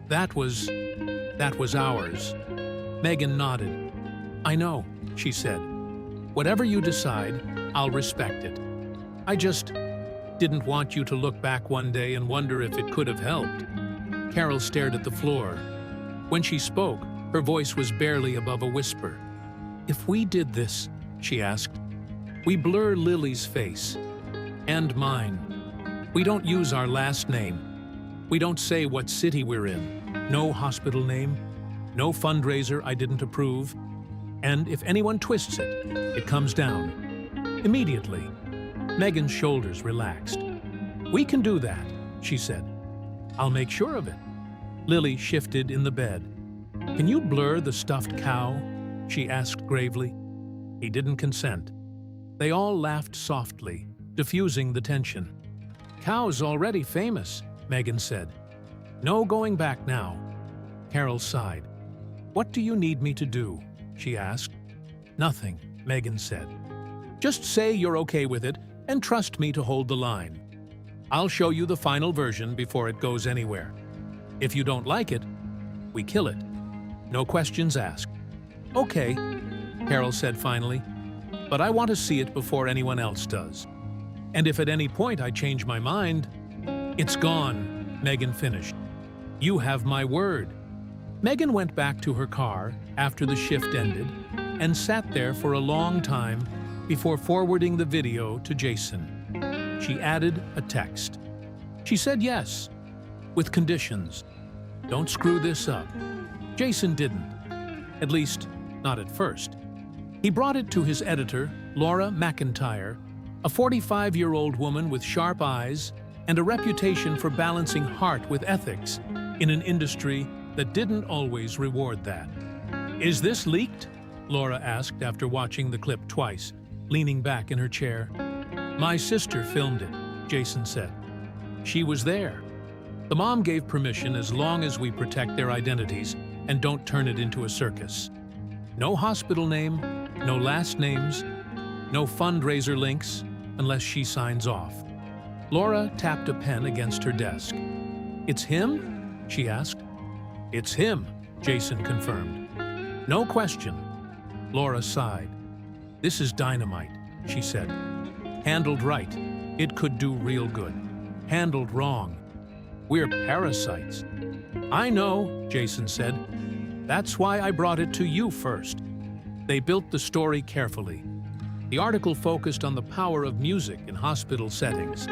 That was ours. Megan nodded. I know, she said. Whatever you decide, I'll respect it. I just didn't want you to look back one day and wonder if it could have helped. Carol stared at the floor. When she spoke, her voice was barely above a whisper. If we did this, she asked, we blur Lily's face. And mine. We don't use our last name. We don't say what city we're in. No hospital name. No fundraiser I didn't approve. And if anyone twists it, it comes down. Immediately. Megan's shoulders relaxed. We can do that, she said. I'll make sure of it. Lily shifted in the bed. Can you blur the stuffed cow? She asked gravely. He didn't consent. They all laughed softly, diffusing the tension. Cow's already famous, Megan said. No going back now. Carol sighed. What do you need me to do? She asked. Nothing, Megan said. Just say you're okay with it and trust me to hold the line. I'll show you the final version before it goes anywhere. If you don't like it, we kill it. No questions asked. Okay, Carol said finally, but I want to see it before anyone else does. And if at any point I change my mind, it's gone, Megan finished. You have my word. Megan went back to her car after the shift ended and sat there for a long time before forwarding the video to Jason. She added a text. She said yes, with conditions. Don't screw this up. Jason didn't. At least, not at first. He brought it to his editor, Laura McIntyre, a 45-year-old woman with sharp eyes and a reputation for balancing heart with ethics in an industry that didn't always reward that. Is this leaked? Laura asked after watching the clip twice, leaning back in her chair. My sister filmed it, Jason said. She was there. The mom gave permission as long as we protect their identities and don't turn it into a circus. No hospital name, no last names, no fundraiser links unless she signs off. Laura tapped a pen against her desk. It's him? She asked. It's him, Jason confirmed. No question. Laura sighed. This is dynamite, she said. Handled right, it could do real good. Handled wrong, we're parasites. I know, Jason said. That's why I brought it to you first. They built the story carefully. The article focused on the power of music in hospital settings,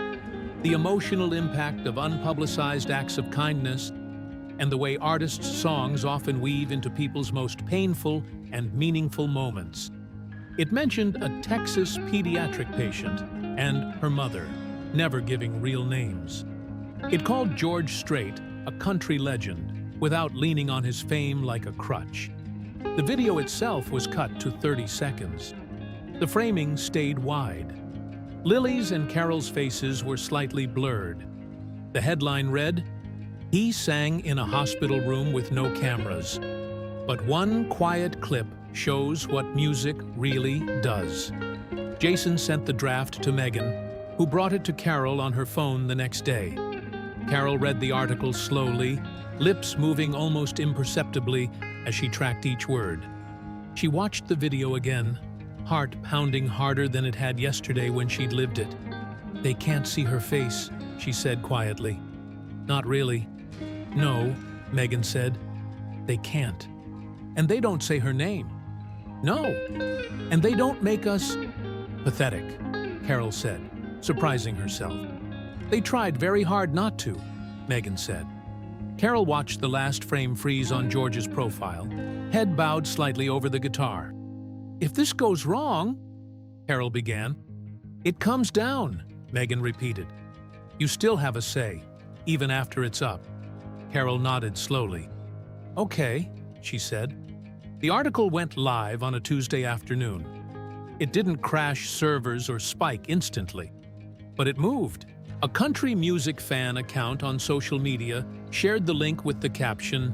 the emotional impact of unpublicized acts of kindness, and the way artists' songs often weave into people's most painful and meaningful moments. It mentioned a Texas pediatric patient and her mother, never giving real names. It called George Strait a country legend, without leaning on his fame like a crutch. The video itself was cut to 30 seconds. The framing stayed wide. Lily's and Carol's faces were slightly blurred. The headline read, "He sang in a hospital room with no cameras." But one quiet clip shows what music really does. Jason sent the draft to Megan, who brought it to Carol on her phone the next day. Carol read the article slowly, lips moving almost imperceptibly as she tracked each word. She watched the video again, heart pounding harder than it had yesterday when she'd lived it. They can't see her face, she said quietly. Not really. No, Megan said. They can't. And they don't say her name. No. And they don't make us... Pathetic, Carol said, surprising herself. They tried very hard not to, Megan said. Carol watched the last frame freeze on George's profile, head bowed slightly over the guitar. If this goes wrong, Carol began. It comes down, Megan repeated. You still have a say, even after it's up. Carol nodded slowly. Okay, she said. The article went live on a Tuesday afternoon. It didn't crash servers or spike instantly, but it moved. A country music fan account on social media shared the link with the caption,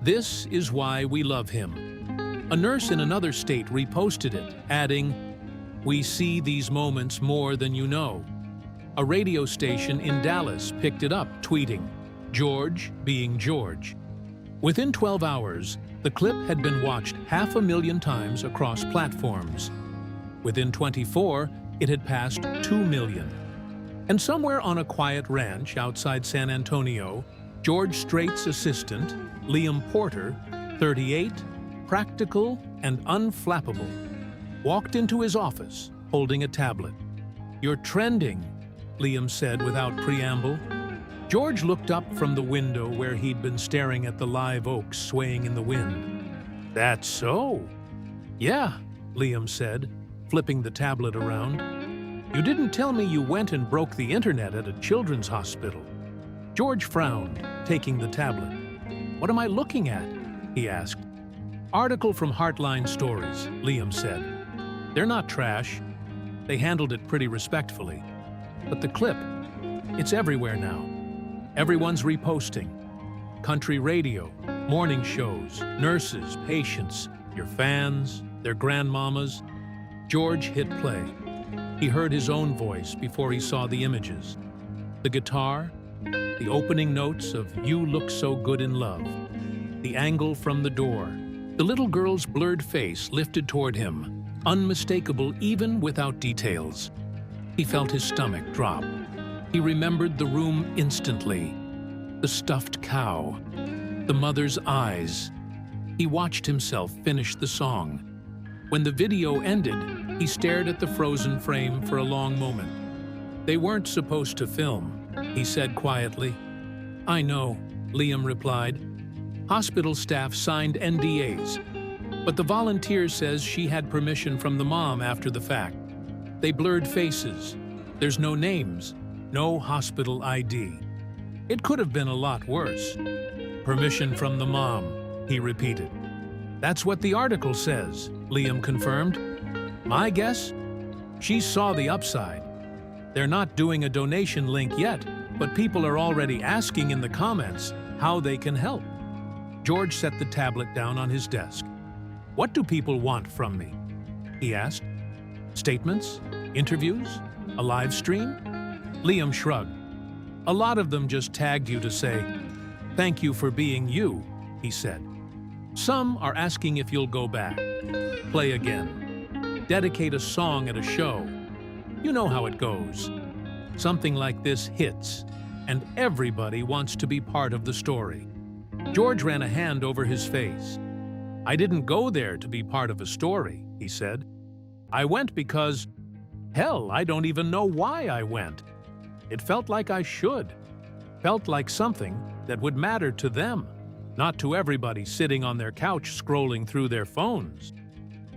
"This is why we love him." A nurse in another state reposted it, adding, "We see these moments more than you know." A radio station in Dallas picked it up, tweeting, "George being George." Within 12 hours, the clip had been watched 500,000 times across platforms. Within 24, it had passed 2 million. And somewhere on a quiet ranch outside San Antonio, George Strait's assistant, Liam Porter, 38, practical and unflappable, walked into his office holding a tablet. "You're trending," Liam said without preamble. George looked up from the window where he'd been staring at the live oaks swaying in the wind. "That's so?" "Yeah," Liam said, flipping the tablet around. "You didn't tell me you went and broke the internet at a children's hospital." George frowned, taking the tablet. "What am I looking at?" he asked. "Article from Heartline Stories," Liam said. "They're not trash. They handled it pretty respectfully. But the clip, it's everywhere now. Everyone's reposting. Country radio, morning shows, nurses, patients, your fans, their grandmamas." George hit play. He heard his own voice before he saw the images. The guitar, the opening notes of "You Look So Good in Love," the angle from the door, the little girl's blurred face lifted toward him, unmistakable even without details. He felt his stomach drop. He remembered the room instantly. The stuffed cow, the mother's eyes. He watched himself finish the song. When the video ended, he stared at the frozen frame for a long moment. "They weren't supposed to film," he said quietly. "I know," Liam replied. "Hospital staff signed NDAs, but the volunteer says she had permission from the mom after the fact. They blurred faces. There's no names, no hospital ID. It could have been a lot worse." "Permission from the mom," he repeated. "That's what the article says," Liam confirmed. "My guess? She saw the upside. They're not doing a donation link yet, but people are already asking in the comments how they can help." George set the tablet down on his desk. "What do people want from me?" he asked. "Statements? Interviews? A live stream?" Liam shrugged. "A lot of them just tagged you to say, 'Thank you for being you,'" he said. "Some are asking if you'll go back, play again, dedicate a song at a show. You know how it goes. Something like this hits, and everybody wants to be part of the story." George ran a hand over his face. "I didn't go there to be part of a story," he said. "I went because, hell, I don't even know why I went. It felt like I should. Felt like something that would matter to them, not to everybody sitting on their couch scrolling through their phones."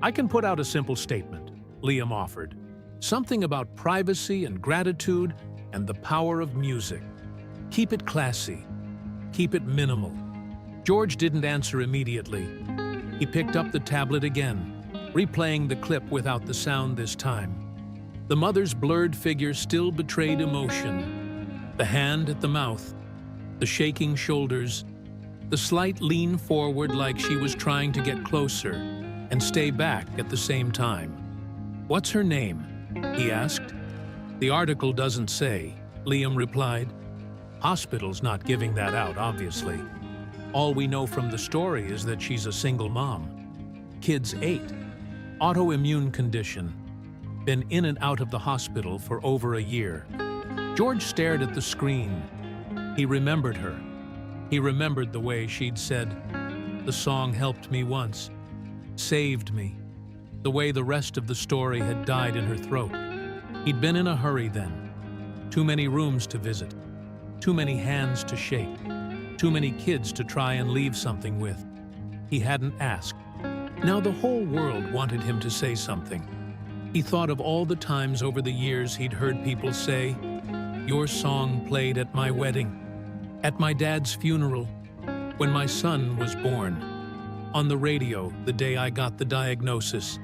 "I can put out a simple statement," Liam offered. "Something about privacy and gratitude and the power of music. Keep it classy. Keep it minimal." George didn't answer immediately. He picked up the tablet again, replaying the clip without the sound this time. The mother's blurred figure still betrayed emotion. The hand at the mouth, the shaking shoulders, the slight lean forward like she was trying to get closer and stay back at the same time. "What's her name?" he asked. "The article doesn't say," Liam replied. "Hospital's not giving that out, obviously. All we know from the story is that she's a single mom. Kid's 8. Autoimmune condition. Been in and out of the hospital for over a year." George stared at the screen. He remembered her. He remembered the way she'd said, The song helped me once, saved me, the way the rest of the story had died in her throat. He'd been in a hurry then. Too many rooms to visit, too many hands to shake, too many kids to try and leave something with. He hadn't asked. Now the whole world wanted him to say something. He thought of all the times over the years he'd heard people say, "Your song played at my wedding, at my dad's funeral, when my son was born, on the radio the day I got the diagnosis."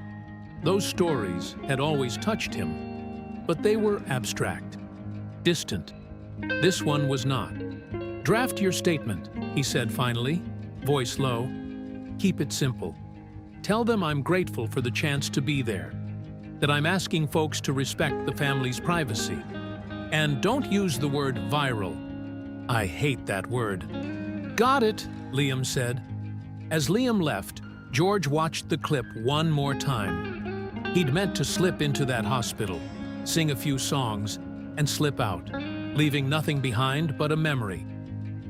Those stories had always touched him, but they were abstract, distant. This one was not. "Draft your statement," he said finally, voice low. "Keep it simple. Tell them I'm grateful for the chance to be there, that I'm asking folks to respect the family's privacy. And don't use the word viral. I hate that word." "Got it," Liam said. As Liam left, George watched the clip one more time. He'd meant to slip into that hospital, sing a few songs, and slip out, leaving nothing behind but a memory.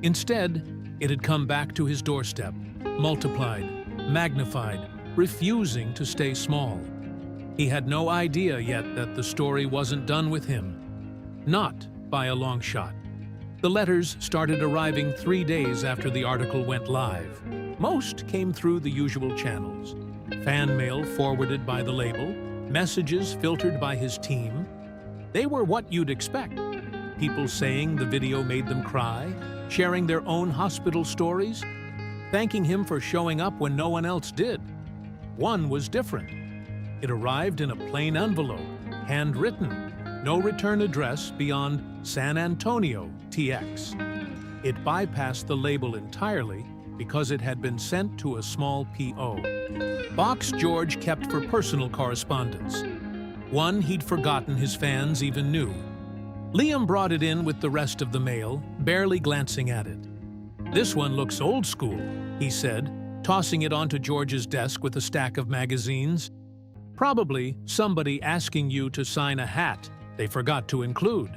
Instead, it had come back to his doorstep, multiplied, magnified, refusing to stay small. He had no idea yet that the story wasn't done with him. Not by a long shot. The letters started arriving 3 days after the article went live. Most came through the usual channels. Fan mail forwarded by the label, messages filtered by his team. They were what you'd expect. People saying the video made them cry, sharing their own hospital stories, thanking him for showing up when no one else did. One was different. It arrived in a plain envelope, handwritten, no return address beyond San Antonio, TX. It bypassed the label entirely because it had been sent to a small P.O. box George kept for personal correspondence. One he'd forgotten his fans even knew. Liam brought it in with the rest of the mail, barely glancing at it. "This one looks old school," he said, tossing it onto George's desk with a stack of magazines. "Probably somebody asking you to sign a hat they forgot to include."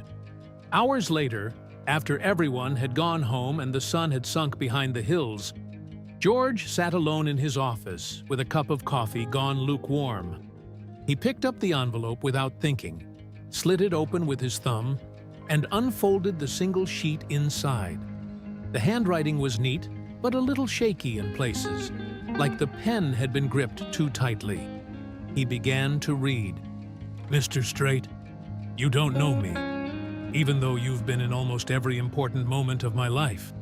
Hours later, after everyone had gone home and the sun had sunk behind the hills, George sat alone in his office with a cup of coffee gone lukewarm. He picked up the envelope without thinking, slid it open with his thumb, and unfolded the single sheet inside. The handwriting was neat, but a little shaky in places, like the pen had been gripped too tightly. He began to read. "Mr. Straight, you don't know me, even though you've been in almost every important moment of my life."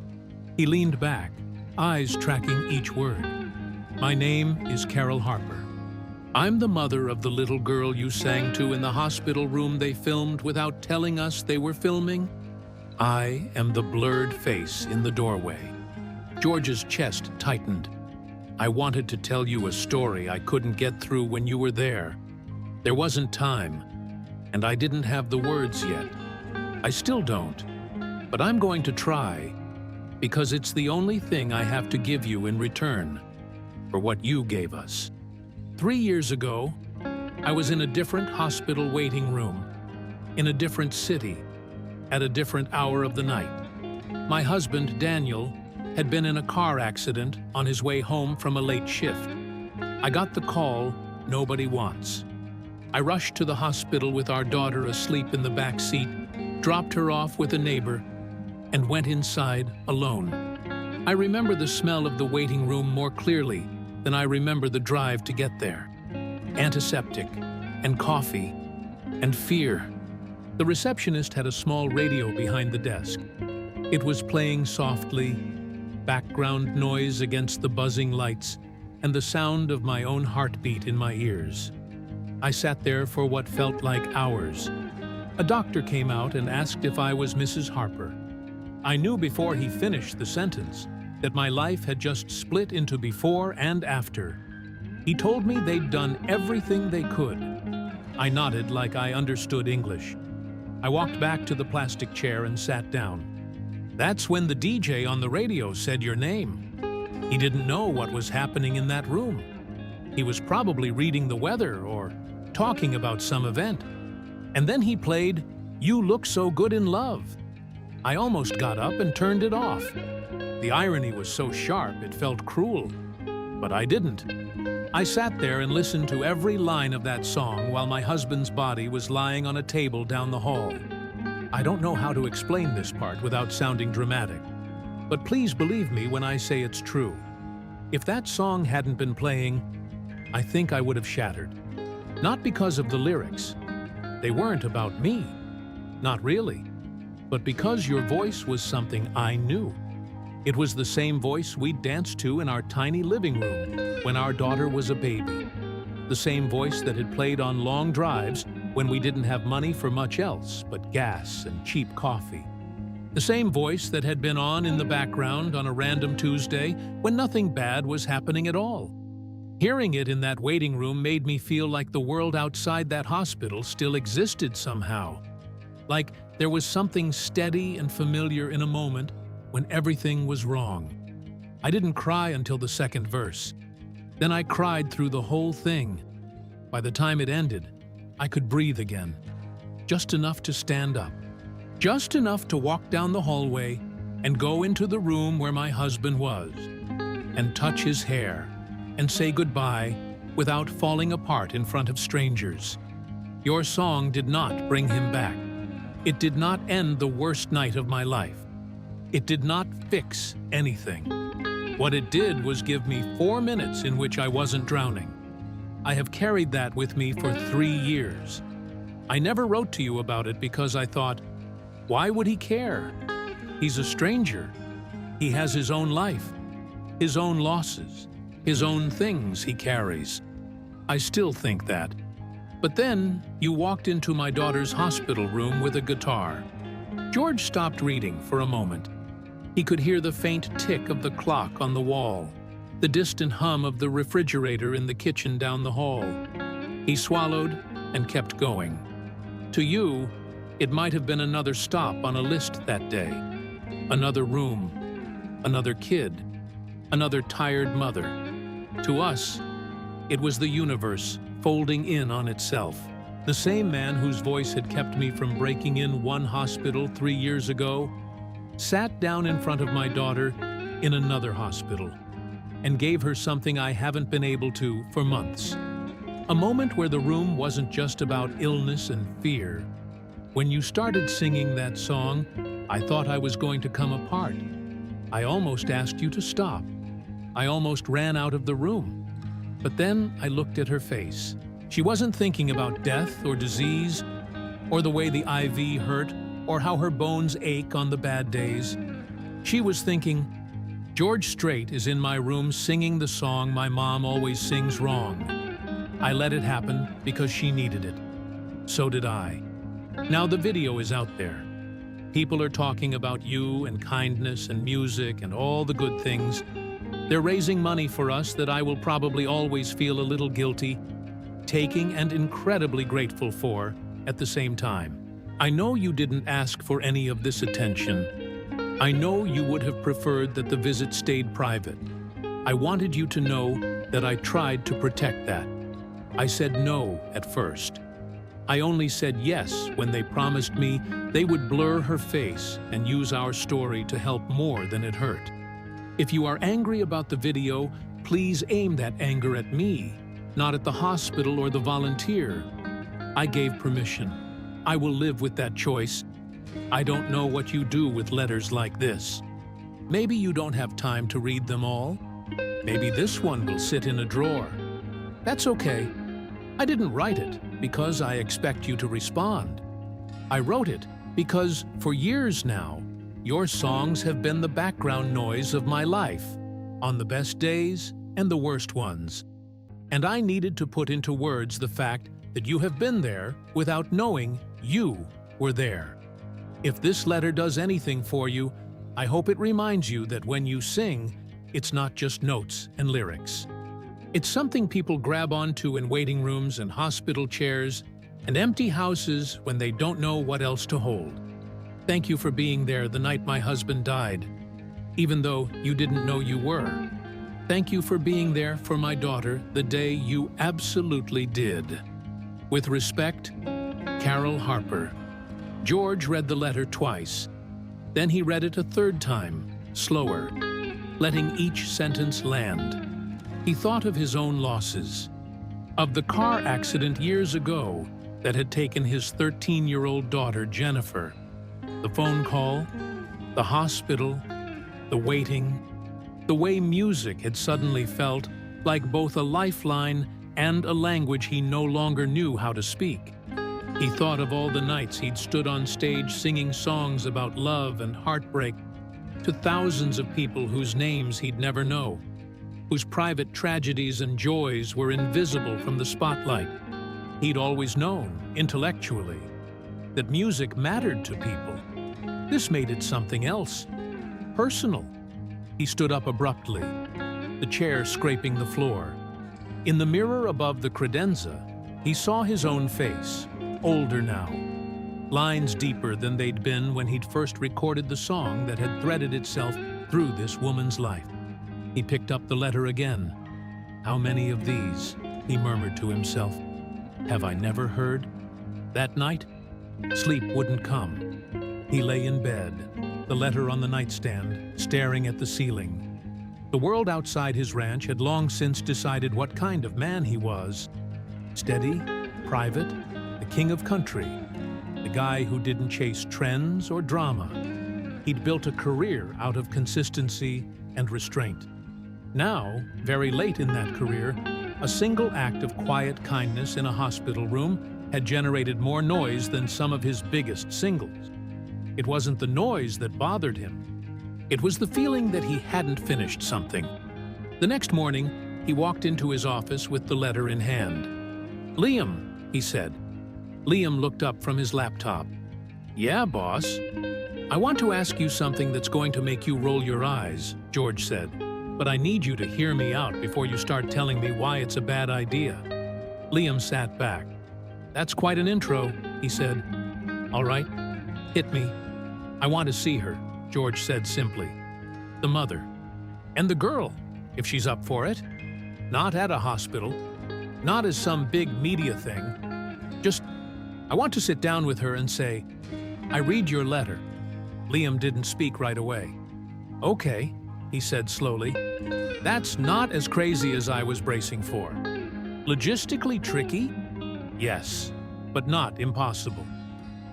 He leaned back, eyes tracking each word. "My name is Carol Harper. I'm the mother of the little girl you sang to in the hospital room they filmed without telling us they were filming. I am the blurred face in the doorway." George's chest tightened. "I wanted to tell you a story I couldn't get through when you were there. There wasn't time, and I didn't have the words yet. I still don't, but I'm going to try, because it's the only thing I have to give you in return for what you gave us. 3 years ago, I was in a different hospital waiting room, in a different city, at a different hour of the night. My husband, Daniel, had been in a car accident on his way home from a late shift. I got the call, nobody wants. I rushed to the hospital with our daughter asleep in the back seat, dropped her off with a neighbor, and went inside alone. I remember the smell of the waiting room more clearly than I remember the drive to get there. Antiseptic, and coffee, and fear. The receptionist had a small radio behind the desk. It was playing softly, background noise against the buzzing lights, and the sound of my own heartbeat in my ears. I sat there for what felt like hours. A doctor came out and asked if I was Mrs. Harper. I knew before he finished the sentence that my life had just split into before and after. He told me they'd done everything they could. I nodded like I understood English. I walked back to the plastic chair and sat down. That's when the DJ on the radio said your name. He didn't know what was happening in that room. He was probably reading the weather or talking about some event. And then he played "You Look So Good in Love." I almost got up and turned it off. The irony was so sharp it felt cruel, but I didn't. I sat there and listened to every line of that song while my husband's body was lying on a table down the hall. I don't know how to explain this part without sounding dramatic, but please believe me when I say it's true. If that song hadn't been playing, I think I would have shattered. Not because of the lyrics. They weren't about me. Not really. But because your voice was something I knew. It was the same voice we'd danced to in our tiny living room when our daughter was a baby. The same voice that had played on long drives when we didn't have money for much else but gas and cheap coffee. The same voice that had been on in the background on a random Tuesday when nothing bad was happening at all. Hearing it in that waiting room made me feel like the world outside that hospital still existed somehow. Like there was something steady and familiar in a moment when everything was wrong. I didn't cry until the second verse. Then I cried through the whole thing. By the time it ended, I could breathe again. Just enough to stand up. Just enough to walk down the hallway and go into the room where my husband was, and touch his hair and say goodbye without falling apart in front of strangers. Your song did not bring him back. It did not end the worst night of my life. It did not fix anything. What it did was give me 4 minutes in which I wasn't drowning. I have carried that with me for 3 years. I never wrote to you about it because I thought, why would he care? He's a stranger. He has his own life, his own losses, his own things he carries. I still think that. But then you walked into my daughter's hospital room with a guitar. George stopped reading for a moment. He could hear the faint tick of the clock on the wall, the distant hum of the refrigerator in the kitchen down the hall. He swallowed and kept going. To you, it might have been another stop on a list that day. Another room, another kid, another tired mother. To us, it was the universe folding in on itself. The same man whose voice had kept me from breaking in one hospital 3 years ago sat down in front of my daughter in another hospital and gave her something I haven't been able to for months. A moment where the room wasn't just about illness and fear. When you started singing that song, I thought I was going to come apart. I almost asked you to stop. I almost ran out of the room. But then I looked at her face. She wasn't thinking about death or disease, or the way the IV hurt, or how her bones ache on the bad days. She was thinking, George Strait is in my room singing the song my mom always sings wrong. I let it happen because she needed it. So did I. Now the video is out there. People are talking about you and kindness and music and all the good things. They're raising money for us that I will probably always feel a little guilty, taking and incredibly grateful for at the same time. I know you didn't ask for any of this attention. I know you would have preferred that the visit stayed private. I wanted you to know that I tried to protect that. I said no at first. I only said yes when they promised me they would blur her face and use our story to help more than it hurt. If you are angry about the video, please aim that anger at me, not at the hospital or the volunteer. I gave permission. I will live with that choice. I don't know what you do with letters like this. Maybe you don't have time to read them all. Maybe this one will sit in a drawer. That's okay. I didn't write it because I expect you to respond. I wrote it because for years now, your songs have been the background noise of my life, on the best days and the worst ones. And I needed to put into words the fact that you have been there without knowing you were there. If this letter does anything for you, I hope it reminds you that when you sing, it's not just notes and lyrics. It's something people grab onto in waiting rooms and hospital chairs and empty houses when they don't know what else to hold. Thank you for being there the night my husband died, even though you didn't know you were. Thank you for being there for my daughter the day you absolutely did. With respect, Carol Harper. George read the letter twice. Then he read it a third time, slower, letting each sentence land. He thought of his own losses, of the car accident years ago that had taken his 13-year-old daughter, Jennifer. The phone call, the hospital, the waiting, the way music had suddenly felt like both a lifeline and a language he no longer knew how to speak. He thought of all the nights he'd stood on stage singing songs about love and heartbreak to thousands of people whose names he'd never know, whose private tragedies and joys were invisible from the spotlight. He'd always known, intellectually, that music mattered to people. This made it something else, personal. He stood up abruptly, the chair scraping the floor. In the mirror above the credenza, he saw his own face, older now, lines deeper than they'd been when he'd first recorded the song that had threaded itself through this woman's life. He picked up the letter again. "How many of these?" he murmured to himself. "Have I never heard?" That night, sleep wouldn't come. He lay in bed, the letter on the nightstand, staring at the ceiling. The world outside his ranch had long since decided what kind of man he was. Steady, private, the king of country, the guy who didn't chase trends or drama. He'd built a career out of consistency and restraint. Now, very late in that career, a single act of quiet kindness in a hospital room had generated more noise than some of his biggest singles. It wasn't the noise that bothered him. It was the feeling that he hadn't finished something. The next morning, he walked into his office with the letter in hand. "Liam," he said. Liam looked up from his laptop. "Yeah, boss?" "I want to ask you something that's going to make you roll your eyes," George said. "But I need you to hear me out before you start telling me why it's a bad idea." Liam sat back. "That's quite an intro," he said. "All right, hit me." "I want to see her," George said simply. "The mother. And the girl, if she's up for it. Not at a hospital. Not as some big media thing. Just, I want to sit down with her and say, 'I read your letter.'" Liam didn't speak right away. "Okay," he said slowly. "That's not as crazy as I was bracing for. Logistically tricky? Yes, but not impossible.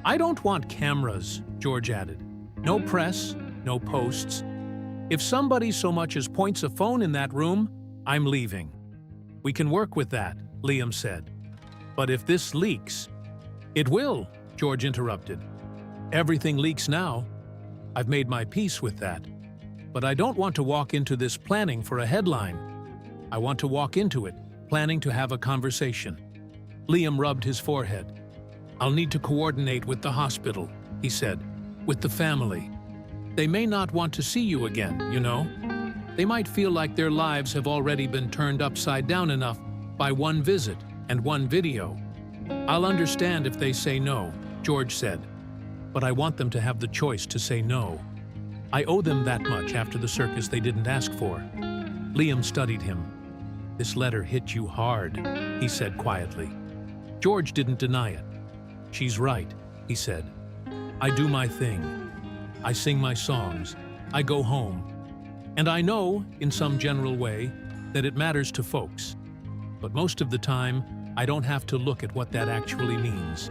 I don't want cameras," George added. "No press, no posts. If somebody so much as points a phone in that room, I'm leaving." "We can work with that," Liam said. "But if this leaks—" "It will," George interrupted. "Everything leaks now. I've made my peace with that. But I don't want to walk into this planning for a headline. I want to walk into it planning to have a conversation." Liam rubbed his forehead. "I'll need to coordinate with the hospital," he said, "with the family. They may not want to see you again, you know. They might feel like their lives have already been turned upside down enough by one visit and one video." "I'll understand if they say no," George said. "But I want them to have the choice to say no. I owe them that much after the circus they didn't ask for." Liam studied him. "This letter hit you hard," he said quietly. George didn't deny it. "She's right," he said. "I do my thing. I sing my songs. I go home. And I know, in some general way, that it matters to folks. But most of the time, I don't have to look at what that actually means.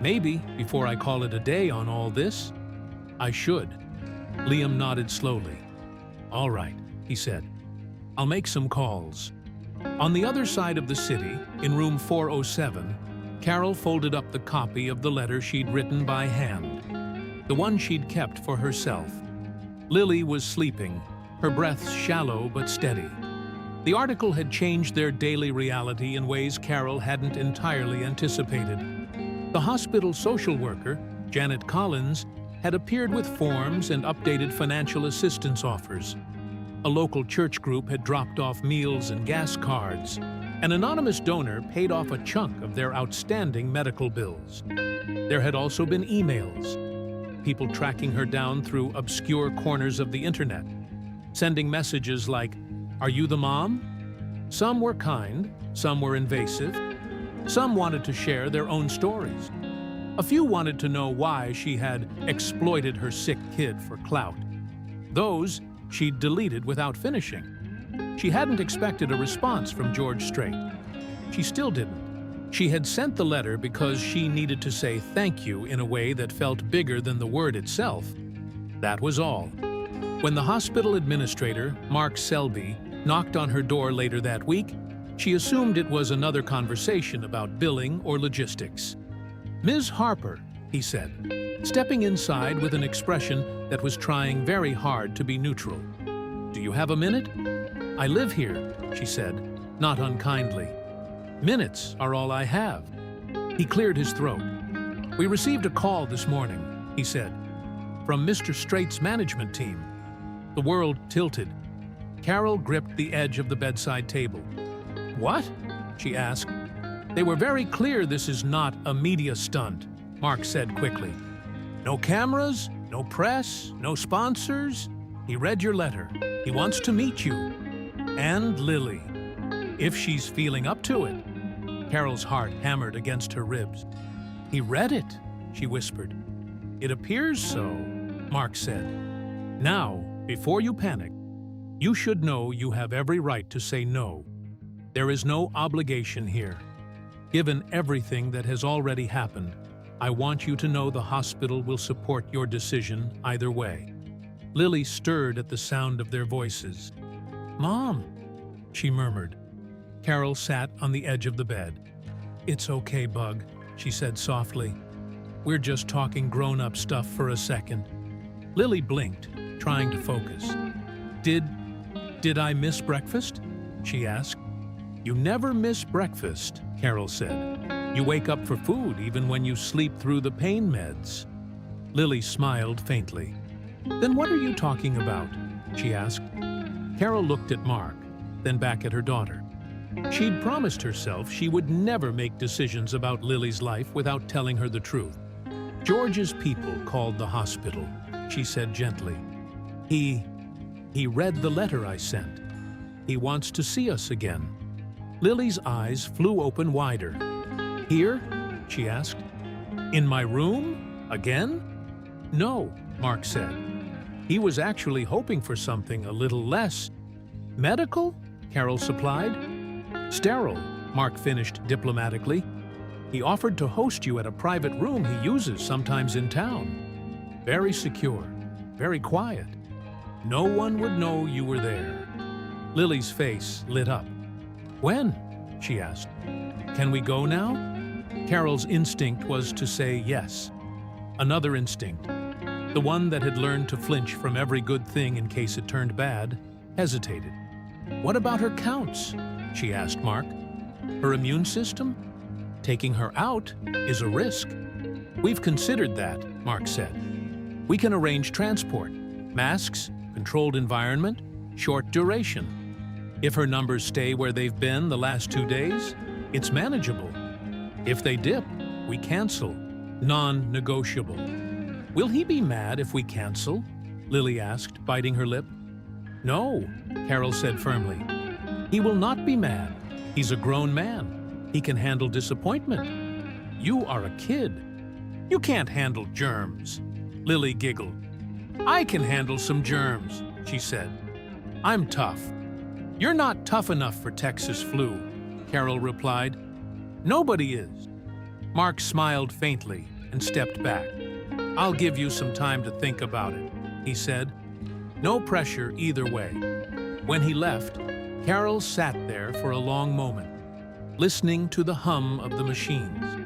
Maybe, before I call it a day on all this, I should." Liam nodded slowly. "All right," he said. "I'll make some calls." On the other side of the city, in room 407, Carol folded up the copy of the letter she'd written by hand, the one she'd kept for herself. Lily was sleeping, her breaths shallow but steady. The article had changed their daily reality in ways Carol hadn't entirely anticipated. The hospital social worker, Janet Collins, had appeared with forms and updated financial assistance offers. A local church group had dropped off meals and gas cards. An anonymous donor paid off a chunk of their outstanding medical bills. There had also been emails, people tracking her down through obscure corners of the internet, sending messages like, "Are you the mom?" Some were kind, some were invasive, some wanted to share their own stories. A few wanted to know why she had exploited her sick kid for clout. Those she'd deleted without finishing. She hadn't expected a response from George Strait. She still didn't. She had sent the letter because she needed to say thank you in a way that felt bigger than the word itself. That was all. When the hospital administrator, Mark Selby, knocked on her door later that week, she assumed it was another conversation about billing or logistics. "Ms. Harper," he said, stepping inside with an expression that was trying very hard to be neutral. "Do you have a minute?" "I live here," she said, not unkindly. "Minutes are all I have." He cleared his throat. "We received a call this morning," he said, "from Mr. Strait's management team." The world tilted. Carol gripped the edge of the bedside table. "What?" she asked. "They were very clear this is not a media stunt," Mark said quickly. "No cameras, no press, no sponsors. He read your letter. He wants to meet you. And Lily. If she's feeling up to it." Carol's heart hammered against her ribs. "He read it," she whispered. "It appears so," Mark said. "Now, before you panic, you should know you have every right to say no. There is no obligation here. Given everything that has already happened, I want you to know the hospital will support your decision either way." Lily stirred at the sound of their voices. "Mom," she murmured. Carol sat on the edge of the bed. "It's okay, Bug," she said softly. "We're just talking grown-up stuff for a second." Lily blinked, trying to focus. Did I miss breakfast?" she asked. "You never miss breakfast," Carol said. "You wake up for food even when you sleep through the pain meds." Lily smiled faintly. "Then what are you talking about?" she asked. Carol looked at Mark, then back at her daughter. She'd promised herself she would never make decisions about Lily's life without telling her the truth. "George's people called the hospital," she said gently. He read the letter I sent. He wants to see us again." Lily's eyes flew open wider. "Here?" she asked. "In my room? Again?" "No," Mark said. He was actually hoping for something a little less. "Medical?" Carol supplied. "Sterile," Mark finished diplomatically. "He offered to host you at a private room he uses sometimes in town. Very secure, very quiet. No one would know you were there." Lily's face lit up. "When?" she asked. "Can we go now?" Carol's instinct was to say yes. Another instinct, the one that had learned to flinch from every good thing in case it turned bad, hesitated. "What about her counts?" she asked Mark. "Her immune system? Taking her out is a risk." "We've considered that," Mark said. "We can arrange transport, masks, controlled environment, short duration. If her numbers stay where they've been the last 2 days, it's manageable. If they dip, we cancel. Non-negotiable." "Will he be mad if we cancel?" Lily asked, biting her lip. "No," Carol said firmly. "He will not be mad. He's a grown man. He can handle disappointment. You are a kid. You can't handle germs." Lily giggled. "I can handle some germs," she said. "I'm tough." "You're not tough enough for Texas flu," Carol replied. "Nobody is." Mark smiled faintly and stepped back. "I'll give you some time to think about it," he said. "No pressure either way." When he left, Carol sat there for a long moment, listening to the hum of the machines.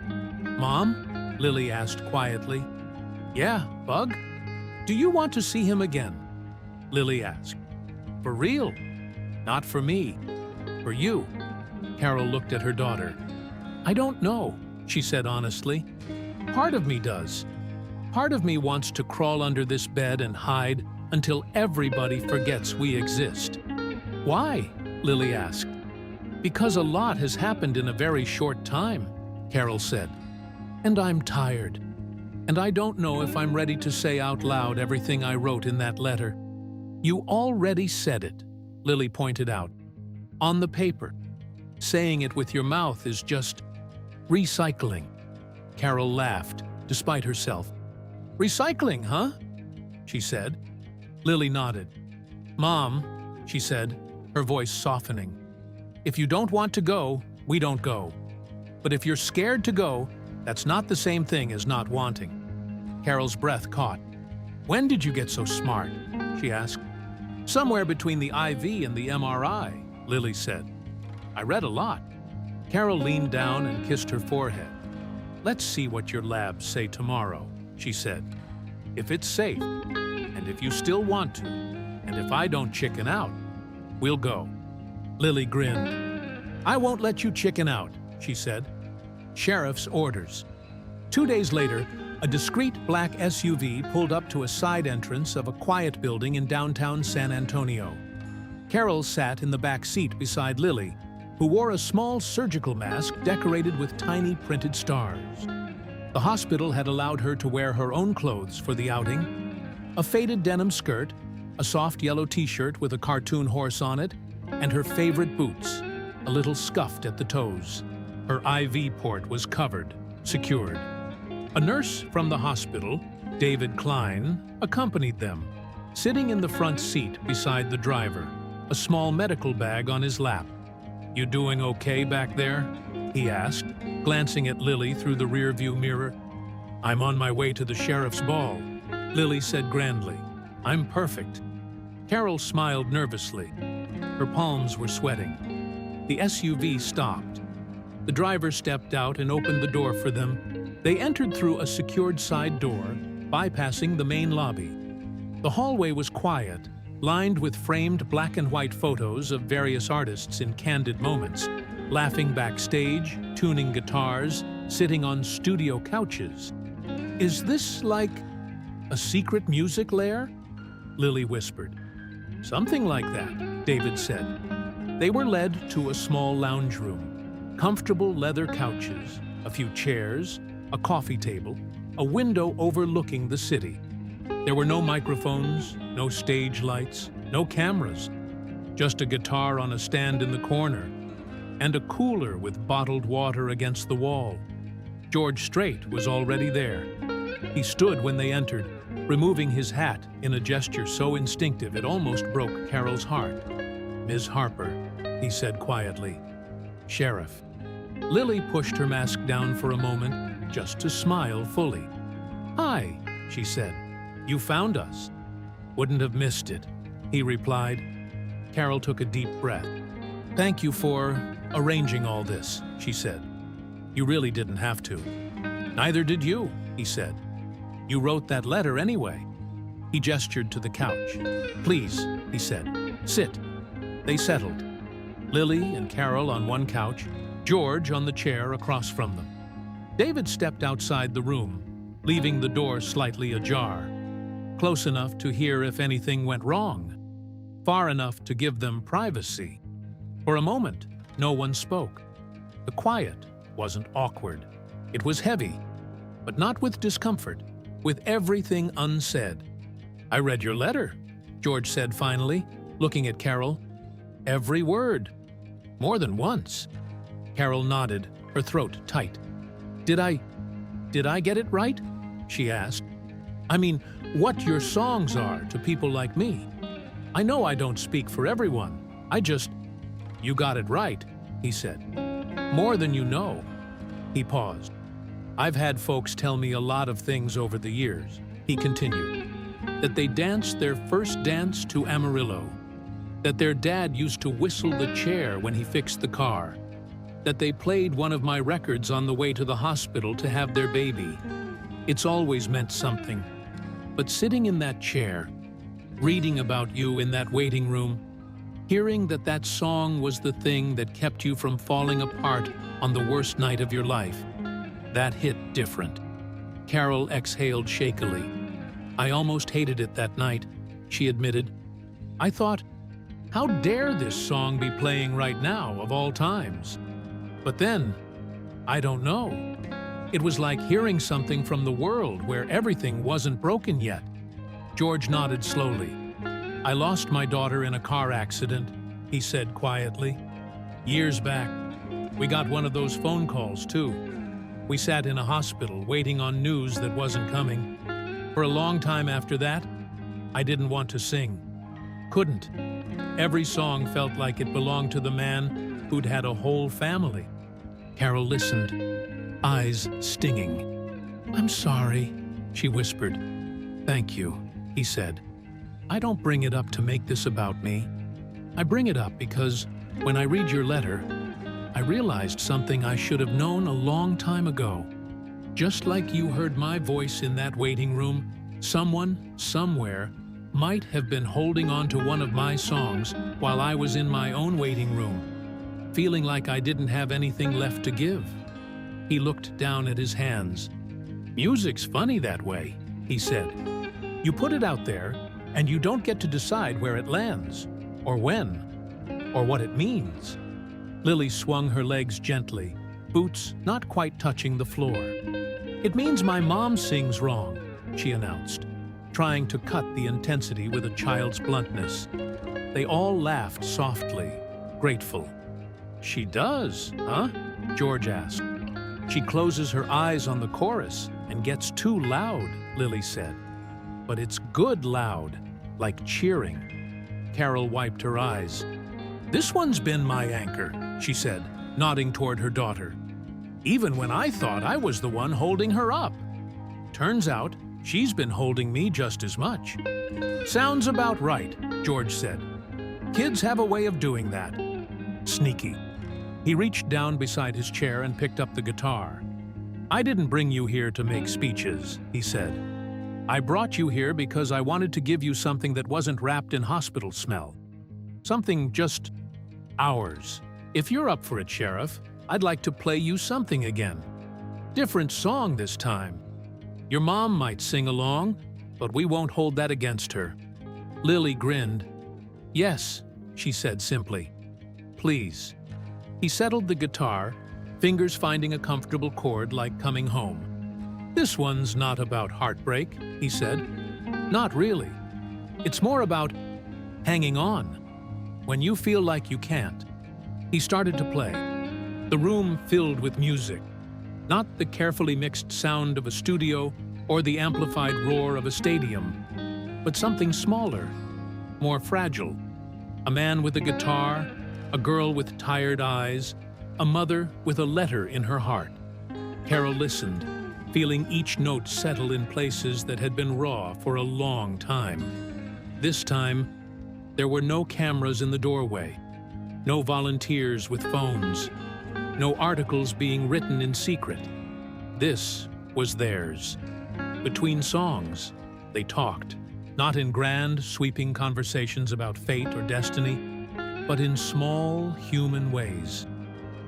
"Mom?" Lily asked quietly. "Yeah, Bug? Do you want to see him again?" Lily asked. "For real?" "Not for me. For you." Carol looked at her daughter. "I don't know," she said honestly. "Part of me does. Part of me wants to crawl under this bed and hide until everybody forgets we exist." "Why?" Lily asked. "Because a lot has happened in a very short time," Carol said. "And I'm tired. And I don't know if I'm ready to say out loud everything I wrote in that letter." "You already said it," Lily pointed out. "On the paper. Saying it with your mouth is just recycling." Carol laughed, despite herself. "Recycling, huh?" she said. Lily nodded. "Mom," she said, her voice softening, "if you don't want to go, we don't go. But if you're scared to go, that's not the same thing as not wanting." Carol's breath caught. "When did you get so smart?" she asked. "Somewhere between the IV and the MRI," Lily said. "I read a lot." Carol leaned down and kissed her forehead. "Let's see what your labs say tomorrow," she said. "If it's safe, and if you still want to, and if I don't chicken out, we'll go." Lily grinned. "I won't let you chicken out," she said. Sheriff's orders. 2 days later, a discreet black SUV pulled up to a side entrance of a quiet building in downtown San Antonio. Carol sat in the back seat beside Lily, who wore a small surgical mask decorated with tiny printed stars. The hospital had allowed her to wear her own clothes for the outing: a faded denim skirt, a soft yellow t-shirt with a cartoon horse on it, and her favorite boots, a little scuffed at the toes. Her IV port was covered, secured. A nurse from the hospital, David Klein, accompanied them, sitting in the front seat beside the driver, a small medical bag on his lap. "You doing okay back there?" he asked, glancing at Lily through the rearview mirror. "I'm on my way to the sheriff's ball," Lily said grandly. "I'm perfect." Carol smiled nervously. Her palms were sweating. The SUV stopped. The driver stepped out and opened the door for them. They entered through a secured side door, bypassing the main lobby. The hallway was quiet, lined with framed black and white photos of various artists in candid moments, laughing backstage, tuning guitars, sitting on studio couches. "Is this like a secret music lair?" Lily whispered. "Something like that," David said. They were led to a small lounge room, comfortable leather couches, a few chairs, a coffee table, a window overlooking the city. There were no microphones, no stage lights, no cameras, just a guitar on a stand in the corner, and a cooler with bottled water against the wall. George Strait was already there. He stood when they entered, removing his hat in a gesture so instinctive it almost broke Carol's heart. "Ms. Harper," he said quietly. "Sheriff." Lily pushed her mask down for a moment, just to smile fully. "Hi," she said. "You found us." "Wouldn't have missed it," he replied. Carol took a deep breath. "Thank you for arranging all this," she said. "You really didn't have to." "Neither did you," he said. "You wrote that letter anyway." He gestured to the couch. "Please," he said, "sit." They settled. Lily and Carol on one couch, George on the chair across from them. David stepped outside the room, leaving the door slightly ajar, close enough to hear if anything went wrong, far enough to give them privacy. For a moment, no one spoke. The quiet wasn't awkward. It was heavy, but not with discomfort, with everything unsaid. "I read your letter," George said finally, looking at Carol. "Every word. More than once." Carol nodded, her throat tight. Did I get it right?" she asked. "I mean, what your songs are to people like me. I know I don't speak for everyone. You got it right," he said. "More than you know." He paused. "I've had folks tell me a lot of things over the years," he continued. "That they danced their first dance to Amarillo. That their dad used to whistle the chair when he fixed the car. That they played one of my records on the way to the hospital to have their baby. It's always meant something. But sitting in that chair, reading about you in that waiting room, hearing that that song was the thing that kept you from falling apart on the worst night of your life, that hit different." Carol exhaled shakily. "I almost hated it that night," she admitted. "I thought, how dare this song be playing right now, of all times? But then, I don't know. It was like hearing something from the world where everything wasn't broken yet." George nodded slowly. "I lost my daughter in a car accident," he said quietly. "Years back. We got one of those phone calls, too. We sat in a hospital waiting on news that wasn't coming. For a long time after that, I didn't want to sing. Couldn't. Every song felt like it belonged to the man who'd had a whole family. Carol listened, eyes stinging. "I'm sorry," she whispered. "Thank you," he said. "I don't bring it up to make this about me. I bring it up because when I read your letter, I realized something I should have known a long time ago. Just like you heard my voice in that waiting room, someone, somewhere, might have been holding on to one of my songs while I was in my own waiting room, feeling like I didn't have anything left to give." He looked down at his hands. "Music's funny that way," he said. "You put it out there, and you don't get to decide where it lands, or when, or what it means." Lily swung her legs gently, boots not quite touching the floor. "It means my mom sings wrong," she announced, trying to cut the intensity with a child's bluntness. They all laughed softly, grateful. "She does, huh?" George asked. "She closes her eyes on the chorus and gets too loud," Lily said. "But it's good loud, like cheering." Carol wiped her eyes. "This one's been my anchor," she said, nodding toward her daughter. "Even when I thought I was the one holding her up. Turns out she's been holding me just as much." "Sounds about right," George said. "Kids have a way of doing that. Sneaky." He reached down beside his chair and picked up the guitar. "I didn't bring you here to make speeches," he said. "I brought you here because I wanted to give you something that wasn't wrapped in hospital smell. Something just ours. If you're up for it, Sheriff, I'd like to play you something again. Different song this time. Your mom might sing along, but we won't hold that against her." Lily grinned. "Yes," she said simply. "Please." He settled the guitar, fingers finding a comfortable chord like coming home. "This one's not about heartbreak," he said. "Not really. It's more about hanging on when you feel like you can't." He started to play. The room filled with music, not the carefully mixed sound of a studio or the amplified roar of a stadium, but something smaller, more fragile. A man with a guitar, a girl with tired eyes, a mother with a letter in her heart. Carol listened, feeling each note settle in places that had been raw for a long time. This time, there were no cameras in the doorway, no volunteers with phones, no articles being written in secret. This was theirs. Between songs, they talked, not in grand, sweeping conversations about fate or destiny, but in small, human ways.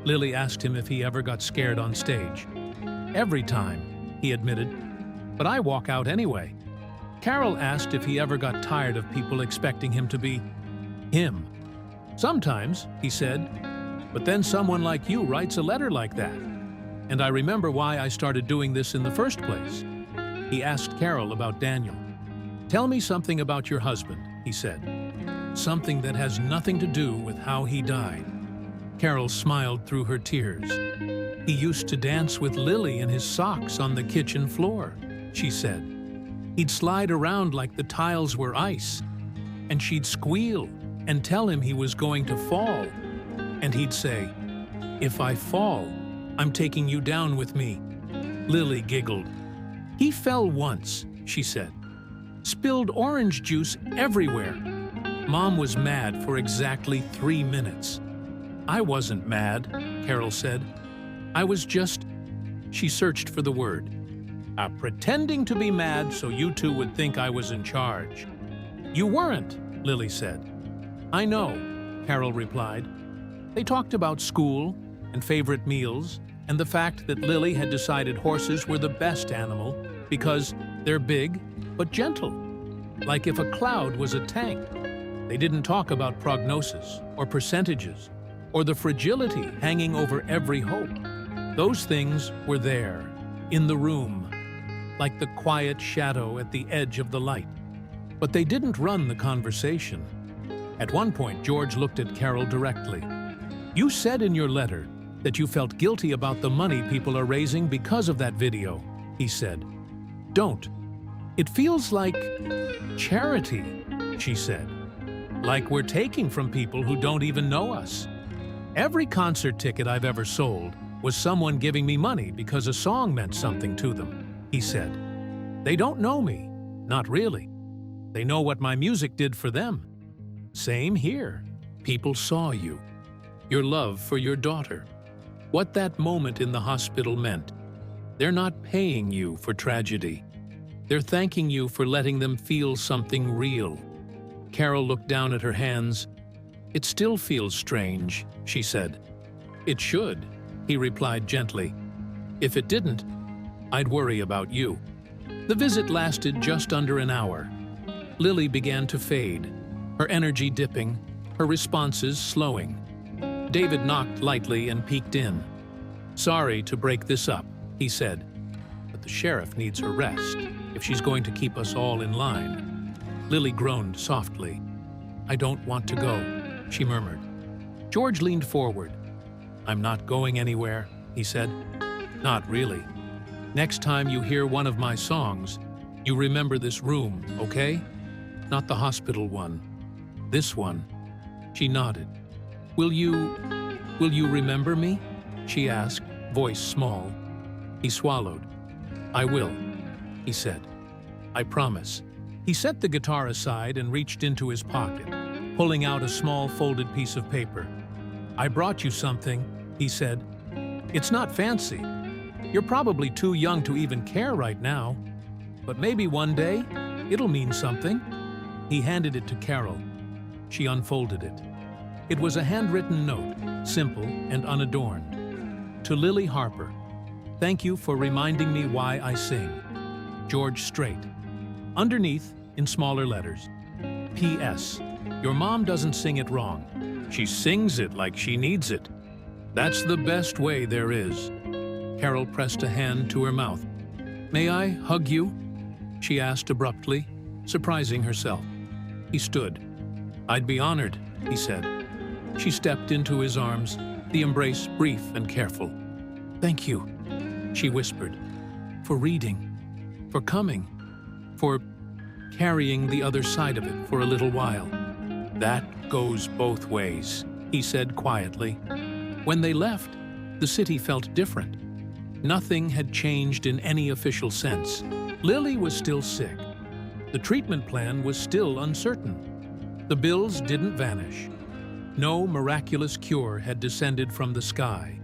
Lily asked him if he ever got scared on stage. "Every time," he admitted, "but I walk out anyway." Carol asked if he ever got tired of people expecting him to be him. "Sometimes," he said, "but then someone like you writes a letter like that. And I remember why I started doing this in the first place." He asked Carol about Daniel. "Tell me something about your husband," he said. "Something that has nothing to do with how he died." Carol smiled through her tears. "He used to dance with Lily in his socks on the kitchen floor," she said. "He'd slide around like the tiles were ice, and she'd squeal and tell him he was going to fall. And he'd say, 'If I fall, I'm taking you down with me.'" Lily giggled. "He fell once," she said. "Spilled orange juice everywhere. Mom was mad for exactly 3 minutes." "I wasn't mad," Carol said. "I was just—" She searched for the word. "Pretending to be mad so you two would think I was in charge." "You weren't," Lily said. "I know," Carol replied. They talked about school and favorite meals and the fact that Lily had decided horses were the best animal because they're big but gentle, like if a cloud was a tank. They didn't talk about prognosis or percentages or the fragility hanging over every hope. Those things were there, in the room, like the quiet shadow at the edge of the light. But they didn't run the conversation. At one point, George looked at Carol directly. "You said in your letter that you felt guilty about the money people are raising because of that video, he said. Don't. It feels like charity, she said. Like we're taking from people who don't even know us. Every concert ticket I've ever sold was someone giving me money because a song meant something to them, he said. They don't know me, not really. They know what my music did for them. Same here. People saw you. Your love for your daughter. What that moment in the hospital meant. They're not paying you for tragedy. They're thanking you for letting them feel something real. Carol looked down at her hands. It still feels strange, she said. It should, he replied gently. If it didn't, I'd worry about you. The visit lasted just under an hour. Lily began to fade, her energy dipping, her responses slowing. David knocked lightly and peeked in. Sorry to break this up, he said, but the sheriff needs her rest if she's going to keep us all in line. Lily groaned softly. I don't want to go, she murmured. George leaned forward. I'm not going anywhere, he said. Not really. Next time you hear one of my songs, you remember this room, okay? Not the hospital one. This one. She nodded. Will you remember me? She asked, voice small. He swallowed. I will, he said. I promise. He set the guitar aside and reached into his pocket, pulling out a small folded piece of paper. I brought you something, he said. It's not fancy. You're probably too young to even care right now, but maybe one day it'll mean something. He handed it to Carol. She unfolded it. It was a handwritten note, simple and unadorned. To Lily Harper, thank you for reminding me why I sing. George Strait. Underneath, in smaller letters, P.S. Your mom doesn't sing it wrong. She sings it like she needs it. That's the best way there is. Carol pressed a hand to her mouth. May I hug you? She asked abruptly, surprising herself. He stood. I'd be honored, he said. She stepped into his arms, the embrace brief and careful. Thank you, she whispered, for reading, for coming, for carrying the other side of it for a little while. That goes both ways, he said quietly. When they left, the city felt different. Nothing had changed in any official sense. Lily was still sick. The treatment plan was still uncertain. The bills didn't vanish. No miraculous cure had descended from the sky.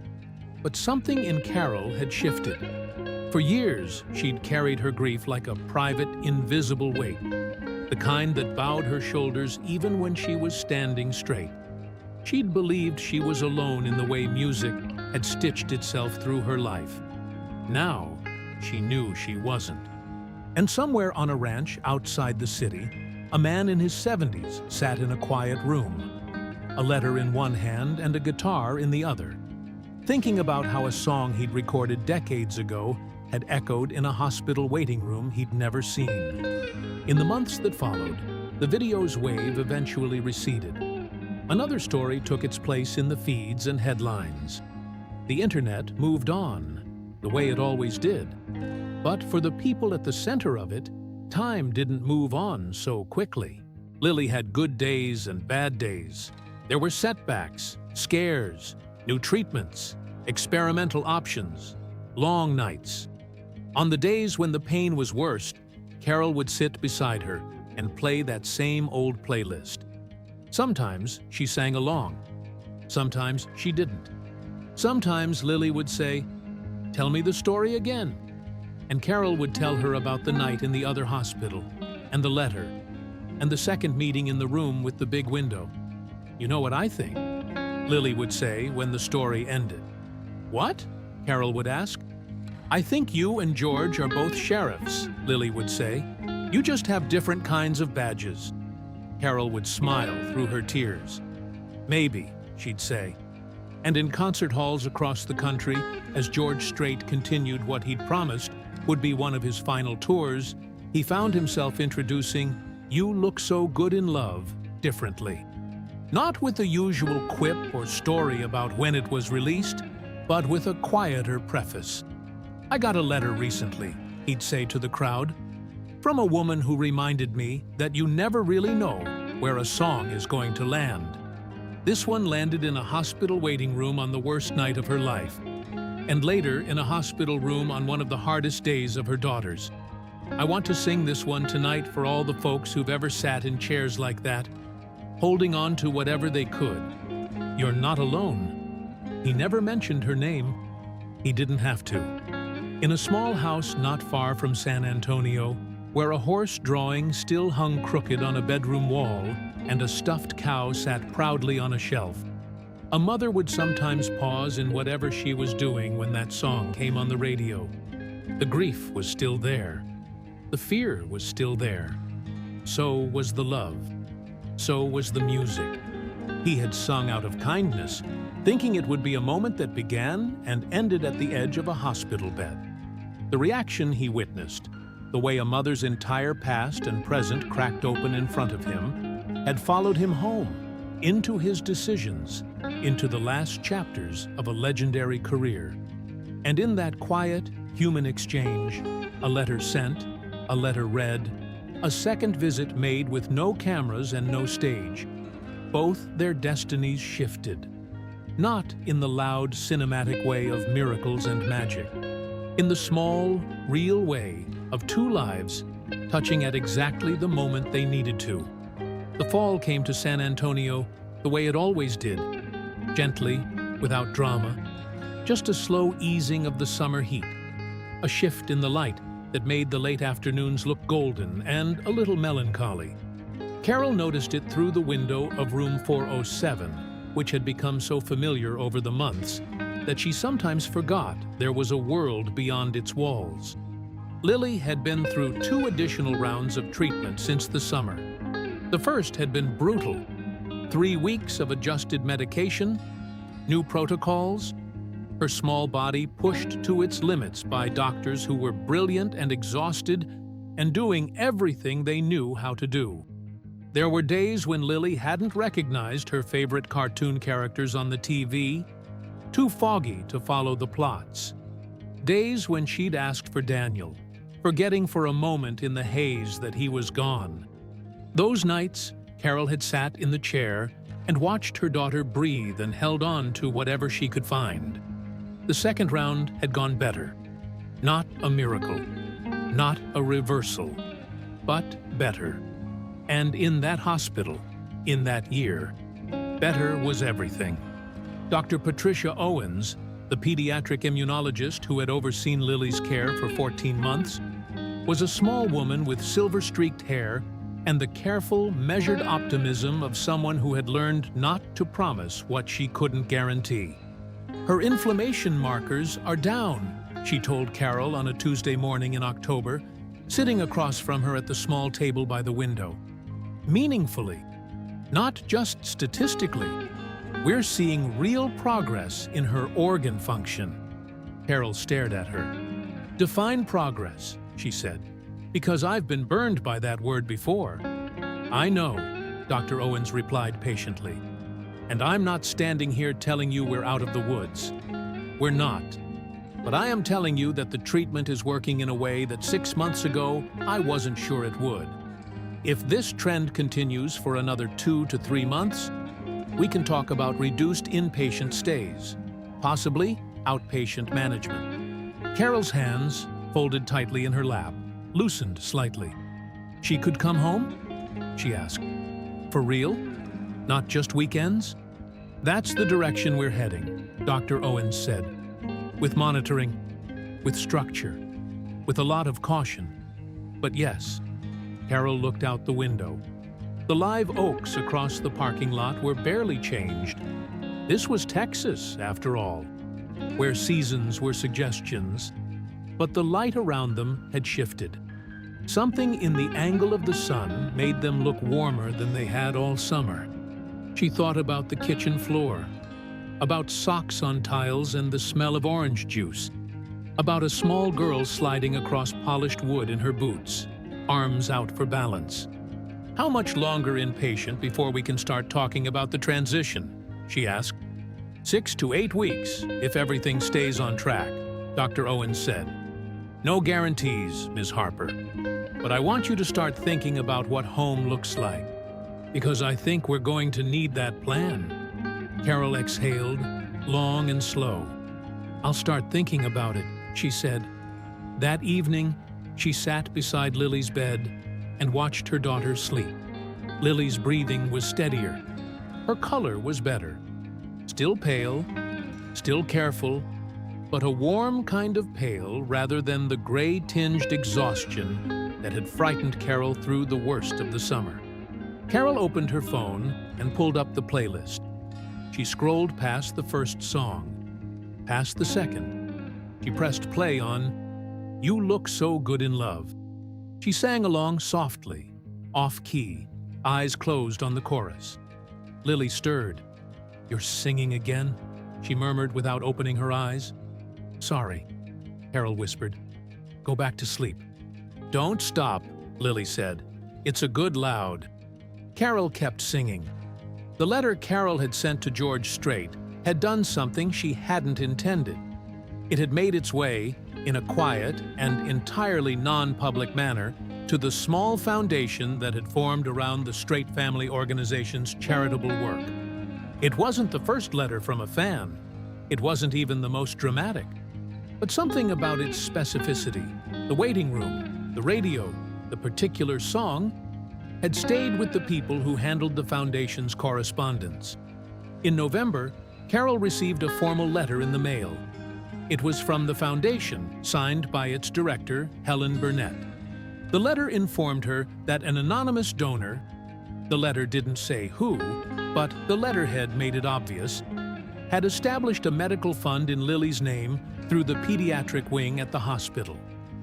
But something in Carol had shifted. For years, she'd carried her grief like a private, invisible weight, the kind that bowed her shoulders even when she was standing straight. She'd believed she was alone in the way music had stitched itself through her life. Now, she knew she wasn't. And somewhere on a ranch outside the city, a man in his 70s sat in a quiet room, a letter in one hand and a guitar in the other, thinking about how a song he'd recorded decades ago had echoed in a hospital waiting room he'd never seen. In the months that followed, the video's wave eventually receded. Another story took its place in the feeds and headlines. The internet moved on, the way it always did. But for the people at the center of it, time didn't move on so quickly. Lily had good days and bad days. There were setbacks, scares, new treatments, experimental options, long nights. On the days when the pain was worst, Carol would sit beside her and play that same old playlist. Sometimes she sang along. Sometimes she didn't. Sometimes Lily would say, "Tell me the story again." And Carol would tell her about the night in the other hospital, and the letter, and the second meeting in the room with the big window. You know what I think? Lily would say when the story ended. What? Carol would ask. I think you and George are both sheriffs, Lily would say. You just have different kinds of badges. Carol would smile through her tears. Maybe, she'd say. And in concert halls across the country, as George Strait continued what he'd promised would be one of his final tours, he found himself introducing You Look So Good in Love differently. Not with the usual quip or story about when it was released, but with a quieter preface. "I got a letter recently," he'd say to the crowd, "from a woman who reminded me that you never really know where a song is going to land." This one landed in a hospital waiting room on the worst night of her life, and later in a hospital room on one of the hardest days of her daughter's. I want to sing this one tonight for all the folks who've ever sat in chairs like that, holding on to whatever they could. You're not alone. He never mentioned her name. He didn't have to. In a small house not far from San Antonio, where a horse drawing still hung crooked on a bedroom wall and a stuffed cow sat proudly on a shelf, a mother would sometimes pause in whatever she was doing when that song came on the radio. The grief was still there. The fear was still there. So was the love. So was the music. He had sung out of kindness, thinking it would be a moment that began and ended at the edge of a hospital bed. The reaction he witnessed, the way a mother's entire past and present cracked open in front of him, had followed him home, into his decisions, into the last chapters of a legendary career. And in that quiet, human exchange, a letter sent, a letter read, a second visit made with no cameras and no stage, both their destinies shifted. Not in the loud, cinematic way of miracles and magic. In the small, real way of two lives touching at exactly the moment they needed to. The fall came to San Antonio the way it always did, gently, without drama, just a slow easing of the summer heat, a shift in the light that made the late afternoons look golden and a little melancholy. Carol noticed it through the window of room 407, which had become so familiar over the months that she sometimes forgot there was a world beyond its walls. Lily had been through 2 additional rounds of treatment since the summer. The first had been brutal. 3 weeks of adjusted medication, new protocols, her small body pushed to its limits by doctors who were brilliant and exhausted and doing everything they knew how to do. There were days when Lily hadn't recognized her favorite cartoon characters on the TV, too foggy to follow the plots. Days when she'd asked for Daniel, forgetting for a moment in the haze that he was gone. Those nights, Carol had sat in the chair and watched her daughter breathe and held on to whatever she could find. The second round had gone better. Not a miracle, not a reversal, but better. And in that hospital, in that year, better was everything. Dr. Patricia Owens, the pediatric immunologist who had overseen Lily's care for 14 months, was a small woman with silver-streaked hair and the careful, measured optimism of someone who had learned not to promise what she couldn't guarantee. "Her inflammation markers are down," she told Carol on a Tuesday morning in October, sitting across from her at the small table by the window. "Meaningfully, not just statistically. We're seeing real progress in her organ function." Carol stared at her. "Define progress," she said, "because I've been burned by that word before." "I know," Dr. Owens replied patiently. "And I'm not standing here telling you we're out of the woods. We're not. But I am telling you that the treatment is working in a way that 6 months ago I wasn't sure it would. If this trend continues for another 2 to 3 months, we can talk about reduced inpatient stays, possibly outpatient management." Carol's hands, folded tightly in her lap, loosened slightly. "She could come home?" she asked. "For real? Not just weekends?" "That's the direction we're heading," Dr. Owens said. "With monitoring, with structure, with a lot of caution. But yes." Carol looked out the window. The live oaks across the parking lot were barely changed. This was Texas, after all, where seasons were suggestions. But the light around them had shifted. Something in the angle of the sun made them look warmer than they had all summer. She thought about the kitchen floor, about socks on tiles and the smell of orange juice, about a small girl sliding across polished wood in her boots, arms out for balance. "How much longer inpatient before we can start talking about the transition?" she asked. 6 to 8 weeks, if everything stays on track, Dr. Owens said. No guarantees, Ms. Harper. But I want you to start thinking about what home looks like, because I think we're going to need that plan. Carol exhaled, long and slow. I'll start thinking about it, she said. That evening, she sat beside Lily's bed and watched her daughter sleep. Lily's breathing was steadier. Her color was better. Still pale, still careful, but a warm kind of pale rather than the gray-tinged exhaustion that had frightened Carol through the worst of the summer. Carol opened her phone and pulled up the playlist. She scrolled past the first song, past the second. She pressed play on You Look So Good in Love. She sang along softly, off-key, eyes closed on the chorus. Lily stirred. You're singing again? She murmured without opening her eyes. Sorry, Carol whispered. Go back to sleep. Don't stop, Lily said. It's a good loud. Carol kept singing. The letter Carol had sent to George Strait had done something she hadn't intended. It had made its way, in a quiet and entirely non-public manner, to the small foundation that had formed around the Strait Family Organization's charitable work. It wasn't the first letter from a fan. It wasn't even the most dramatic. But something about its specificity, the waiting room, the radio, the particular song, had stayed with the people who handled the foundation's correspondence. In November, Carol received a formal letter in the mail. It was from the foundation, signed by its director, Helen Burnett. The letter informed her that an anonymous donor, the letter didn't say who, but the letterhead made it obvious, had established a medical fund in Lily's name through the pediatric wing at the hospital.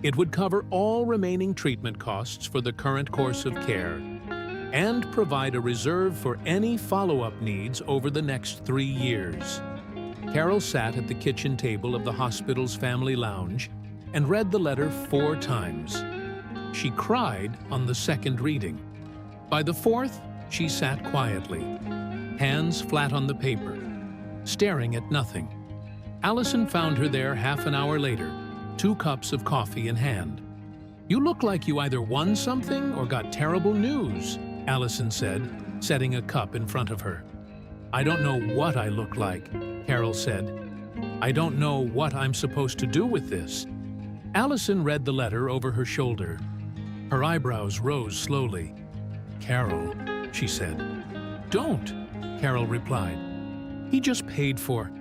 It would cover all remaining treatment costs for the current course of care and provide a reserve for any follow-up needs over the next 3 years. Carol sat at the kitchen table of the hospital's family lounge and read the letter 4 times. She cried on the second reading. By the 4th, she sat quietly, hands flat on the paper, staring at nothing. Allison found her there half an hour later, 2 cups of coffee in hand. You look like you either won something or got terrible news, Allison said, setting a cup in front of her. I don't know what I look like, Carol said. I don't know what I'm supposed to do with this. Allison read the letter over her shoulder. Her eyebrows rose slowly. Carol, she said. Don't, Carol replied. He just paid for.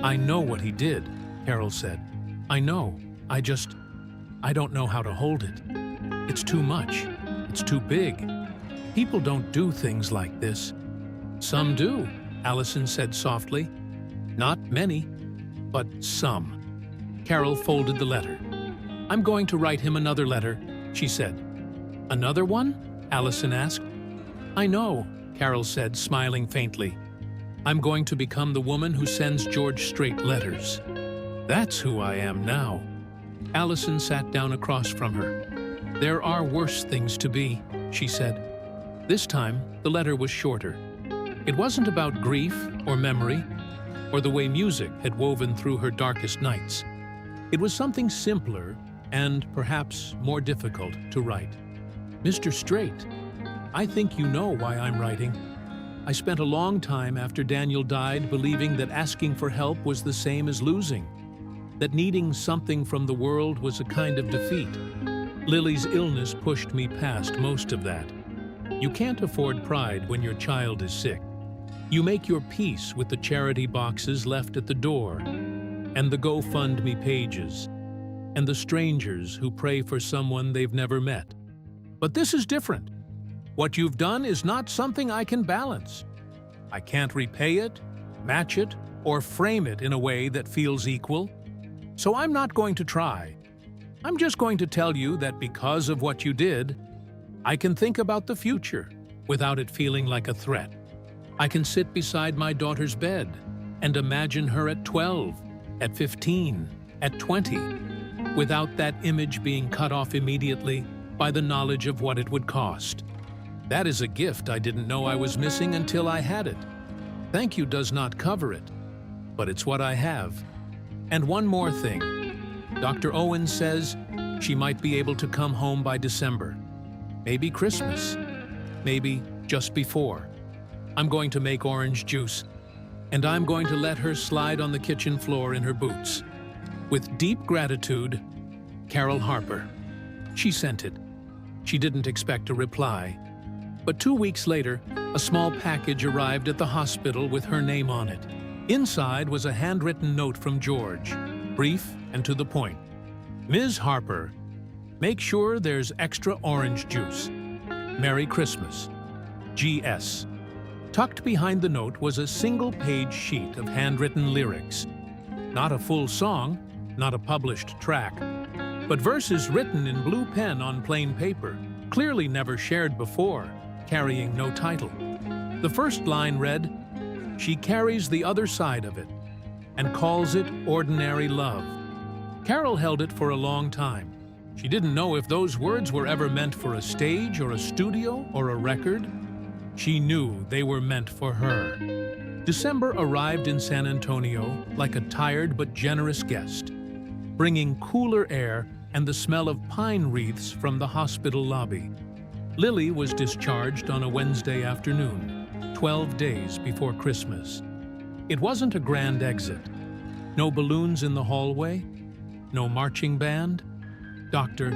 I know what he did, Carol said. I know. I don't know how to hold it. It's too much. It's too big. People don't do things like this. Some do, Allison said softly. Not many, but some. Carol folded the letter. I'm going to write him another letter, she said. Another one? Allison asked. I know, Carol said, smiling faintly. I'm going to become the woman who sends George Strait letters. That's who I am now. Allison sat down across from her. There are worse things to be, she said. This time, the letter was shorter. It wasn't about grief or memory, or the way music had woven through her darkest nights. It was something simpler and perhaps more difficult to write. Mr. Strait, I think you know why I'm writing. I spent a long time after Daniel died believing that asking for help was the same as losing, that needing something from the world was a kind of defeat. Lily's illness pushed me past most of that. You can't afford pride when your child is sick. You make your peace with the charity boxes left at the door, and the GoFundMe pages, and the strangers who pray for someone they've never met. But this is different. What you've done is not something I can balance. I can't repay it, match it, or frame it in a way that feels equal. So I'm not going to try. I'm just going to tell you that because of what you did, I can think about the future without it feeling like a threat. I can sit beside my daughter's bed and imagine her at 12, at 15, at 20, without that image being cut off immediately by the knowledge of what it would cost. That is a gift I didn't know I was missing until I had it. Thank you does not cover it. but it's what I have. And one more thing. Dr. Owens says she might be able to come home by December. Maybe Christmas. Maybe just before. I'm going to make orange juice, and I'm going to let her slide on the kitchen floor in her boots. With deep gratitude, Carol Harper. She sent it. She didn't expect a reply. But 2 weeks later, a small package arrived at the hospital with her name on it. Inside was a handwritten note from George, brief and to the point. Ms. Harper, make sure there's extra orange juice. Merry Christmas. G.S. Tucked behind the note was a single-page sheet of handwritten lyrics. Not a full song, not a published track, but verses written in blue pen on plain paper, clearly never shared before, carrying no title. The first line read, "She carries the other side of it and calls it ordinary love." Carol held it for a long time. She didn't know if those words were ever meant for a stage or a studio or a record. She knew they were meant for her. December arrived in San Antonio like a tired but generous guest, bringing cooler air and the smell of pine wreaths from the hospital lobby. Lily was discharged on a Wednesday afternoon, 12 days before Christmas. It wasn't a grand exit. No balloons in the hallway, no marching band. Dr.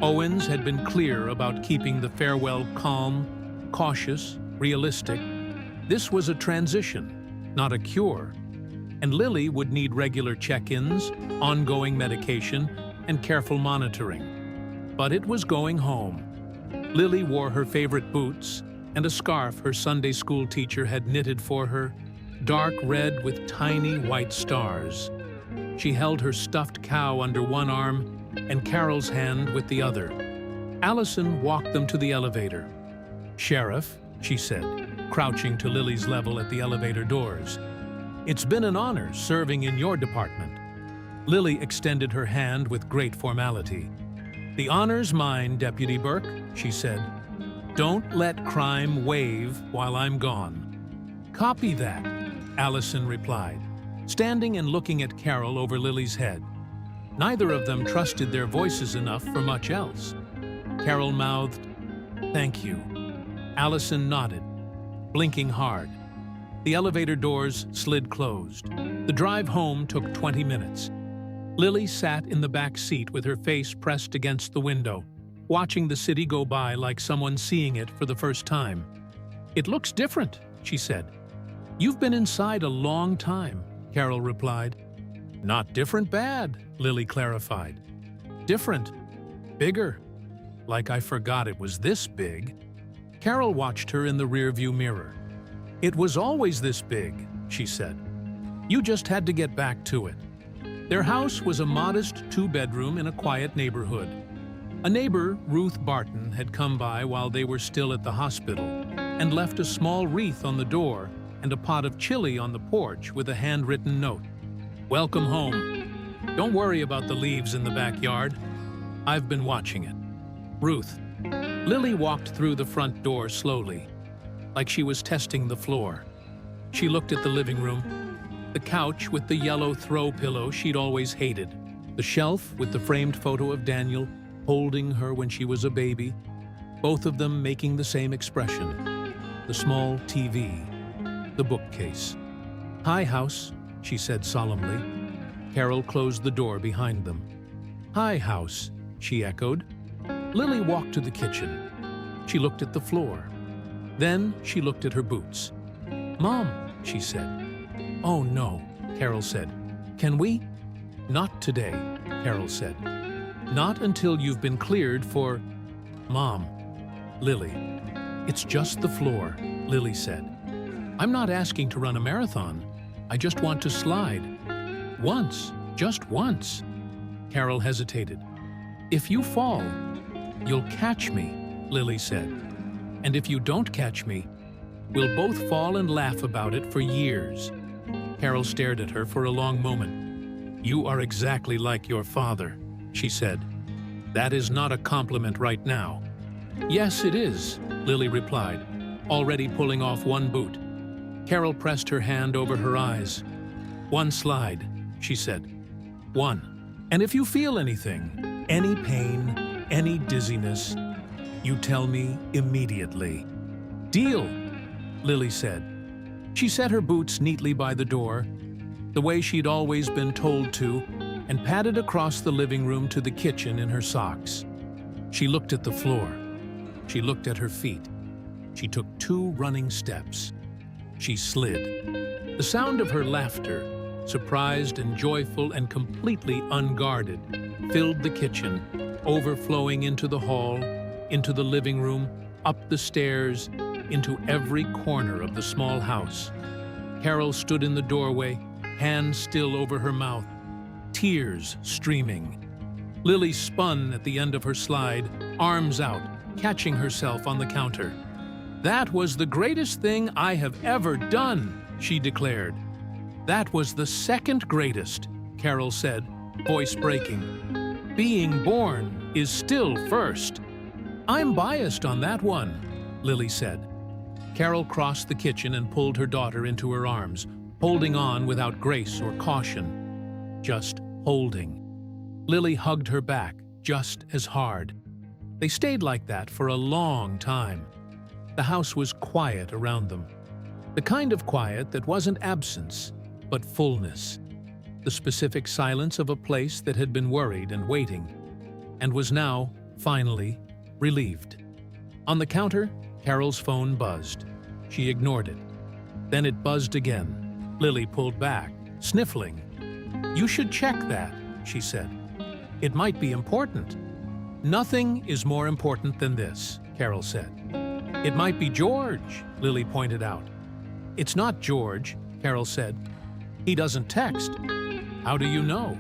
Owens had been clear about keeping the farewell calm, cautious, realistic. This was a transition, not a cure, and Lily would need regular check-ins, ongoing medication, and careful monitoring. But it was going home. Lily wore her favorite boots and a scarf her Sunday school teacher had knitted for her, dark red with tiny white stars. She held her stuffed cow under one arm and Carol's hand with the other. Allison walked them to the elevator. "Sheriff," she said, crouching to Lily's level at the elevator doors. "It's been an honor serving in your department." Lily extended her hand with great formality. "The honor's mine, Deputy Burke," she said. "Don't let crime wave while I'm gone." "Copy that," Allison replied, standing and looking at Carol over Lily's head. Neither of them trusted their voices enough for much else. Carol mouthed, "Thank you." Allison nodded, blinking hard. The elevator doors slid closed. The drive home took 20 minutes. Lily sat in the back seat with her face pressed against the window, watching the city go by like someone seeing it for the first time. "It looks different," she said. "You've been inside a long time," Carol replied. "Not different bad," Lily clarified. "Different. Bigger. Like I forgot it was this big." Carol watched her in the rearview mirror. "It was always this big," she said. "You just had to get back to it." Their house was a modest 2-bedroom in a quiet neighborhood. A neighbor, Ruth Barton, had come by while they were still at the hospital and left a small wreath on the door and a pot of chili on the porch with a handwritten note. "Welcome home. Don't worry about the leaves in the backyard. I've been watching it. Ruth." Lily walked through the front door slowly, like she was testing the floor. She looked at the living room, the couch with the yellow throw pillow she'd always hated, the shelf with the framed photo of Daniel holding her when she was a baby, both of them making the same expression, the small TV, the bookcase. "Hi, house," she said solemnly. Carol closed the door behind them. "Hi, house," she echoed. Lily walked to the kitchen. She looked at the floor. Then she looked at her boots. "Mom," she said. "Oh, no," Carol said. "Can we?" "Not today," Carol said. "Not until you've been cleared for—" "Mom." "Lily." "It's just the floor," Lily said. "I'm not asking to run a marathon. I just want to slide. Once, just once." Carol hesitated. "If you fall, you'll catch me," Lily said. "And if you don't catch me, we'll both fall and laugh about it for years." Carol stared at her for a long moment. "You are exactly like your father," she said. "That is not a compliment right now." "Yes, it is," Lily replied, already pulling off one boot. Carol pressed her hand over her eyes. "One slide," she said. "One. And if you feel anything, any pain, any dizziness, you tell me immediately." "Deal," Lily said. She set her boots neatly by the door, the way she'd always been told to, and padded across the living room to the kitchen in her socks. She looked at the floor. She looked at her feet. She took 2 running steps. She slid. The sound of her laughter, surprised and joyful and completely unguarded, filled the kitchen, overflowing into the hall, into the living room, up the stairs, into every corner of the small house. Carol stood in the doorway, hands still over her mouth, tears streaming. Lily spun at the end of her slide, arms out, catching herself on the counter. "That was the greatest thing I have ever done," she declared. "That was the second greatest," Carol said, voice breaking. "Being born is still first." "I'm biased on that one," Lily said. Carol crossed the kitchen and pulled her daughter into her arms, holding on without grace or caution. Just holding. Lily hugged her back just as hard. They stayed like that for a long time. The house was quiet around them. The kind of quiet that wasn't absence, but fullness. The specific silence of a place that had been worried and waiting, and was now, finally, relieved. On the counter, Carol's phone buzzed. She ignored it. Then it buzzed again. Lily pulled back, sniffling. "You should check that," she said. "It might be important." "Nothing is more important than this," Carol said. "It might be George," Lily pointed out. "It's not George," Carol said. "He doesn't text." "How do you know?"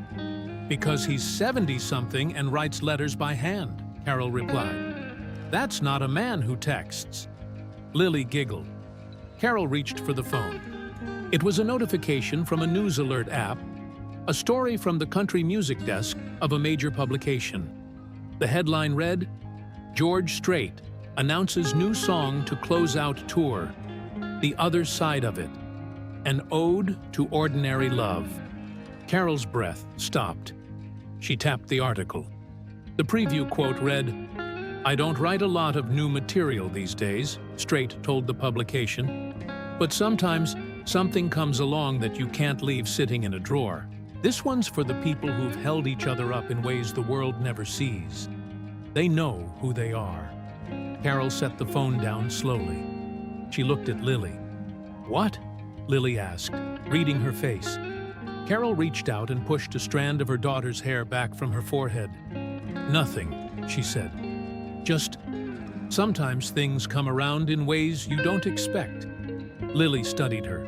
"Because he's 70-something and writes letters by hand," Carol replied. "That's not a man who texts." Lily giggled. Carol reached for the phone. It was a notification from a news alert app, a story from the country music desk of a major publication. The headline read, "George Strait announces new song to close out tour. The Other Side of It. An Ode to Ordinary Love." Carol's breath stopped. She tapped the article. The preview quote read, "I don't write a lot of new material these days," Strait told the publication, "but sometimes something comes along that you can't leave sitting in a drawer. This one's for the people who've held each other up in ways the world never sees. They know who they are." Carol set the phone down slowly. She looked at Lily. "What?" Lily asked, reading her face. Carol reached out and pushed a strand of her daughter's hair back from her forehead. "Nothing," she said. "Just sometimes things come around in ways you don't expect." Lily studied her.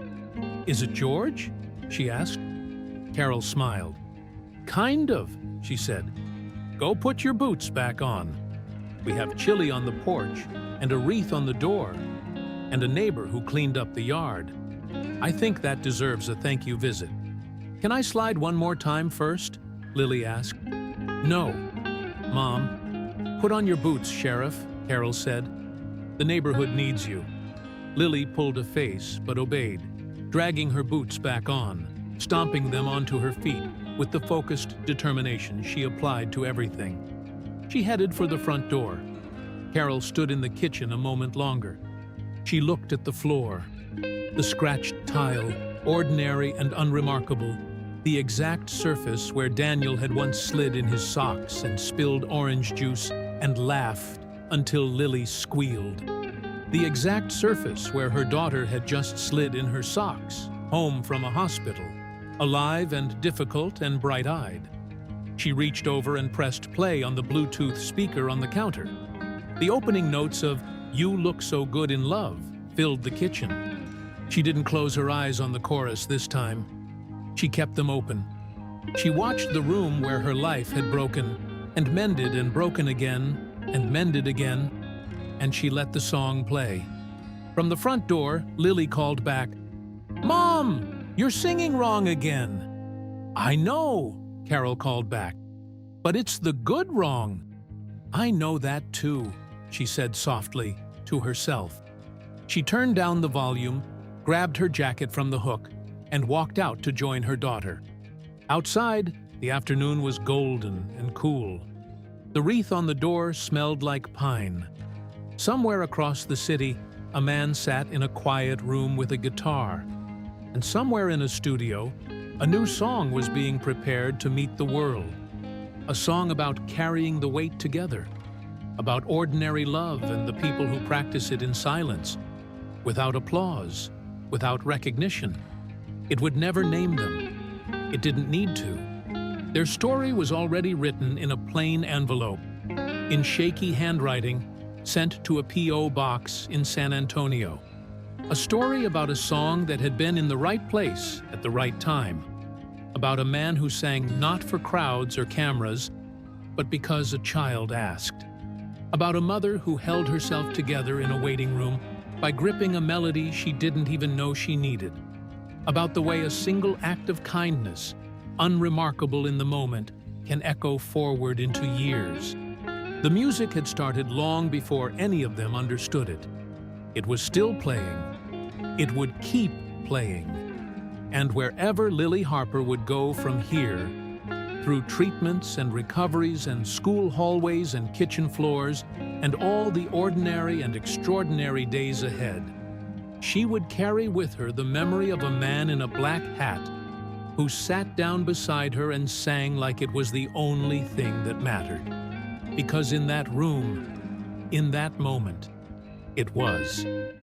"Is it George?" she asked. Carol smiled. "Kind of," she said. "Go put your boots back on. We have chili on the porch and a wreath on the door and a neighbor who cleaned up the yard. I think that deserves a thank you visit." "Can I slide one more time first?" Lily asked. "No, Mom. Put on your boots, Sheriff," Carol said. "The neighborhood needs you." Lily pulled a face but obeyed, dragging her boots back on, stomping them onto her feet with the focused determination she applied to everything. She headed for the front door. Carol stood in the kitchen a moment longer. She looked at the floor. The scratched tile, ordinary and unremarkable, the exact surface where Daniel had once slid in his socks and spilled orange juice and laughed until Lily squealed. The exact surface where her daughter had just slid in her socks, home from a hospital, alive and difficult and bright-eyed. She reached over and pressed play on the Bluetooth speaker on the counter. The opening notes of "You Look So Good in Love" filled the kitchen. She didn't close her eyes on the chorus this time. She kept them open. She watched the room where her life had broken, and mended and broken again, and mended again, and she let the song play. From the front door, Lily called back, "Mom, you're singing wrong again." "I know," Carol called back, "but it's the good wrong." "I know that too," she said softly, to herself. She turned down the volume, grabbed her jacket from the hook, and walked out to join her daughter. Outside, the afternoon was golden and cool. The wreath on the door smelled like pine. Somewhere across the city, a man sat in a quiet room with a guitar. And somewhere in a studio, a new song was being prepared to meet the world. A song about carrying the weight together, about ordinary love and the people who practice it in silence, without applause, without recognition. It would never name them. It didn't need to. Their story was already written in a plain envelope, in shaky handwriting, sent to a P.O. box in San Antonio. A story about a song that had been in the right place at the right time. About a man who sang not for crowds or cameras, but because a child asked. About a mother who held herself together in a waiting room by gripping a melody she didn't even know she needed. About the way a single act of kindness, unremarkable in the moment, can echo forward into years. The music had started long before any of them understood it. It was still playing. It would keep playing. And wherever Lily Harper would go from here, through treatments and recoveries and school hallways and kitchen floors, and all the ordinary and extraordinary days ahead, she would carry with her the memory of a man in a black hat who sat down beside her and sang like it was the only thing that mattered. Because in that room, in that moment, it was.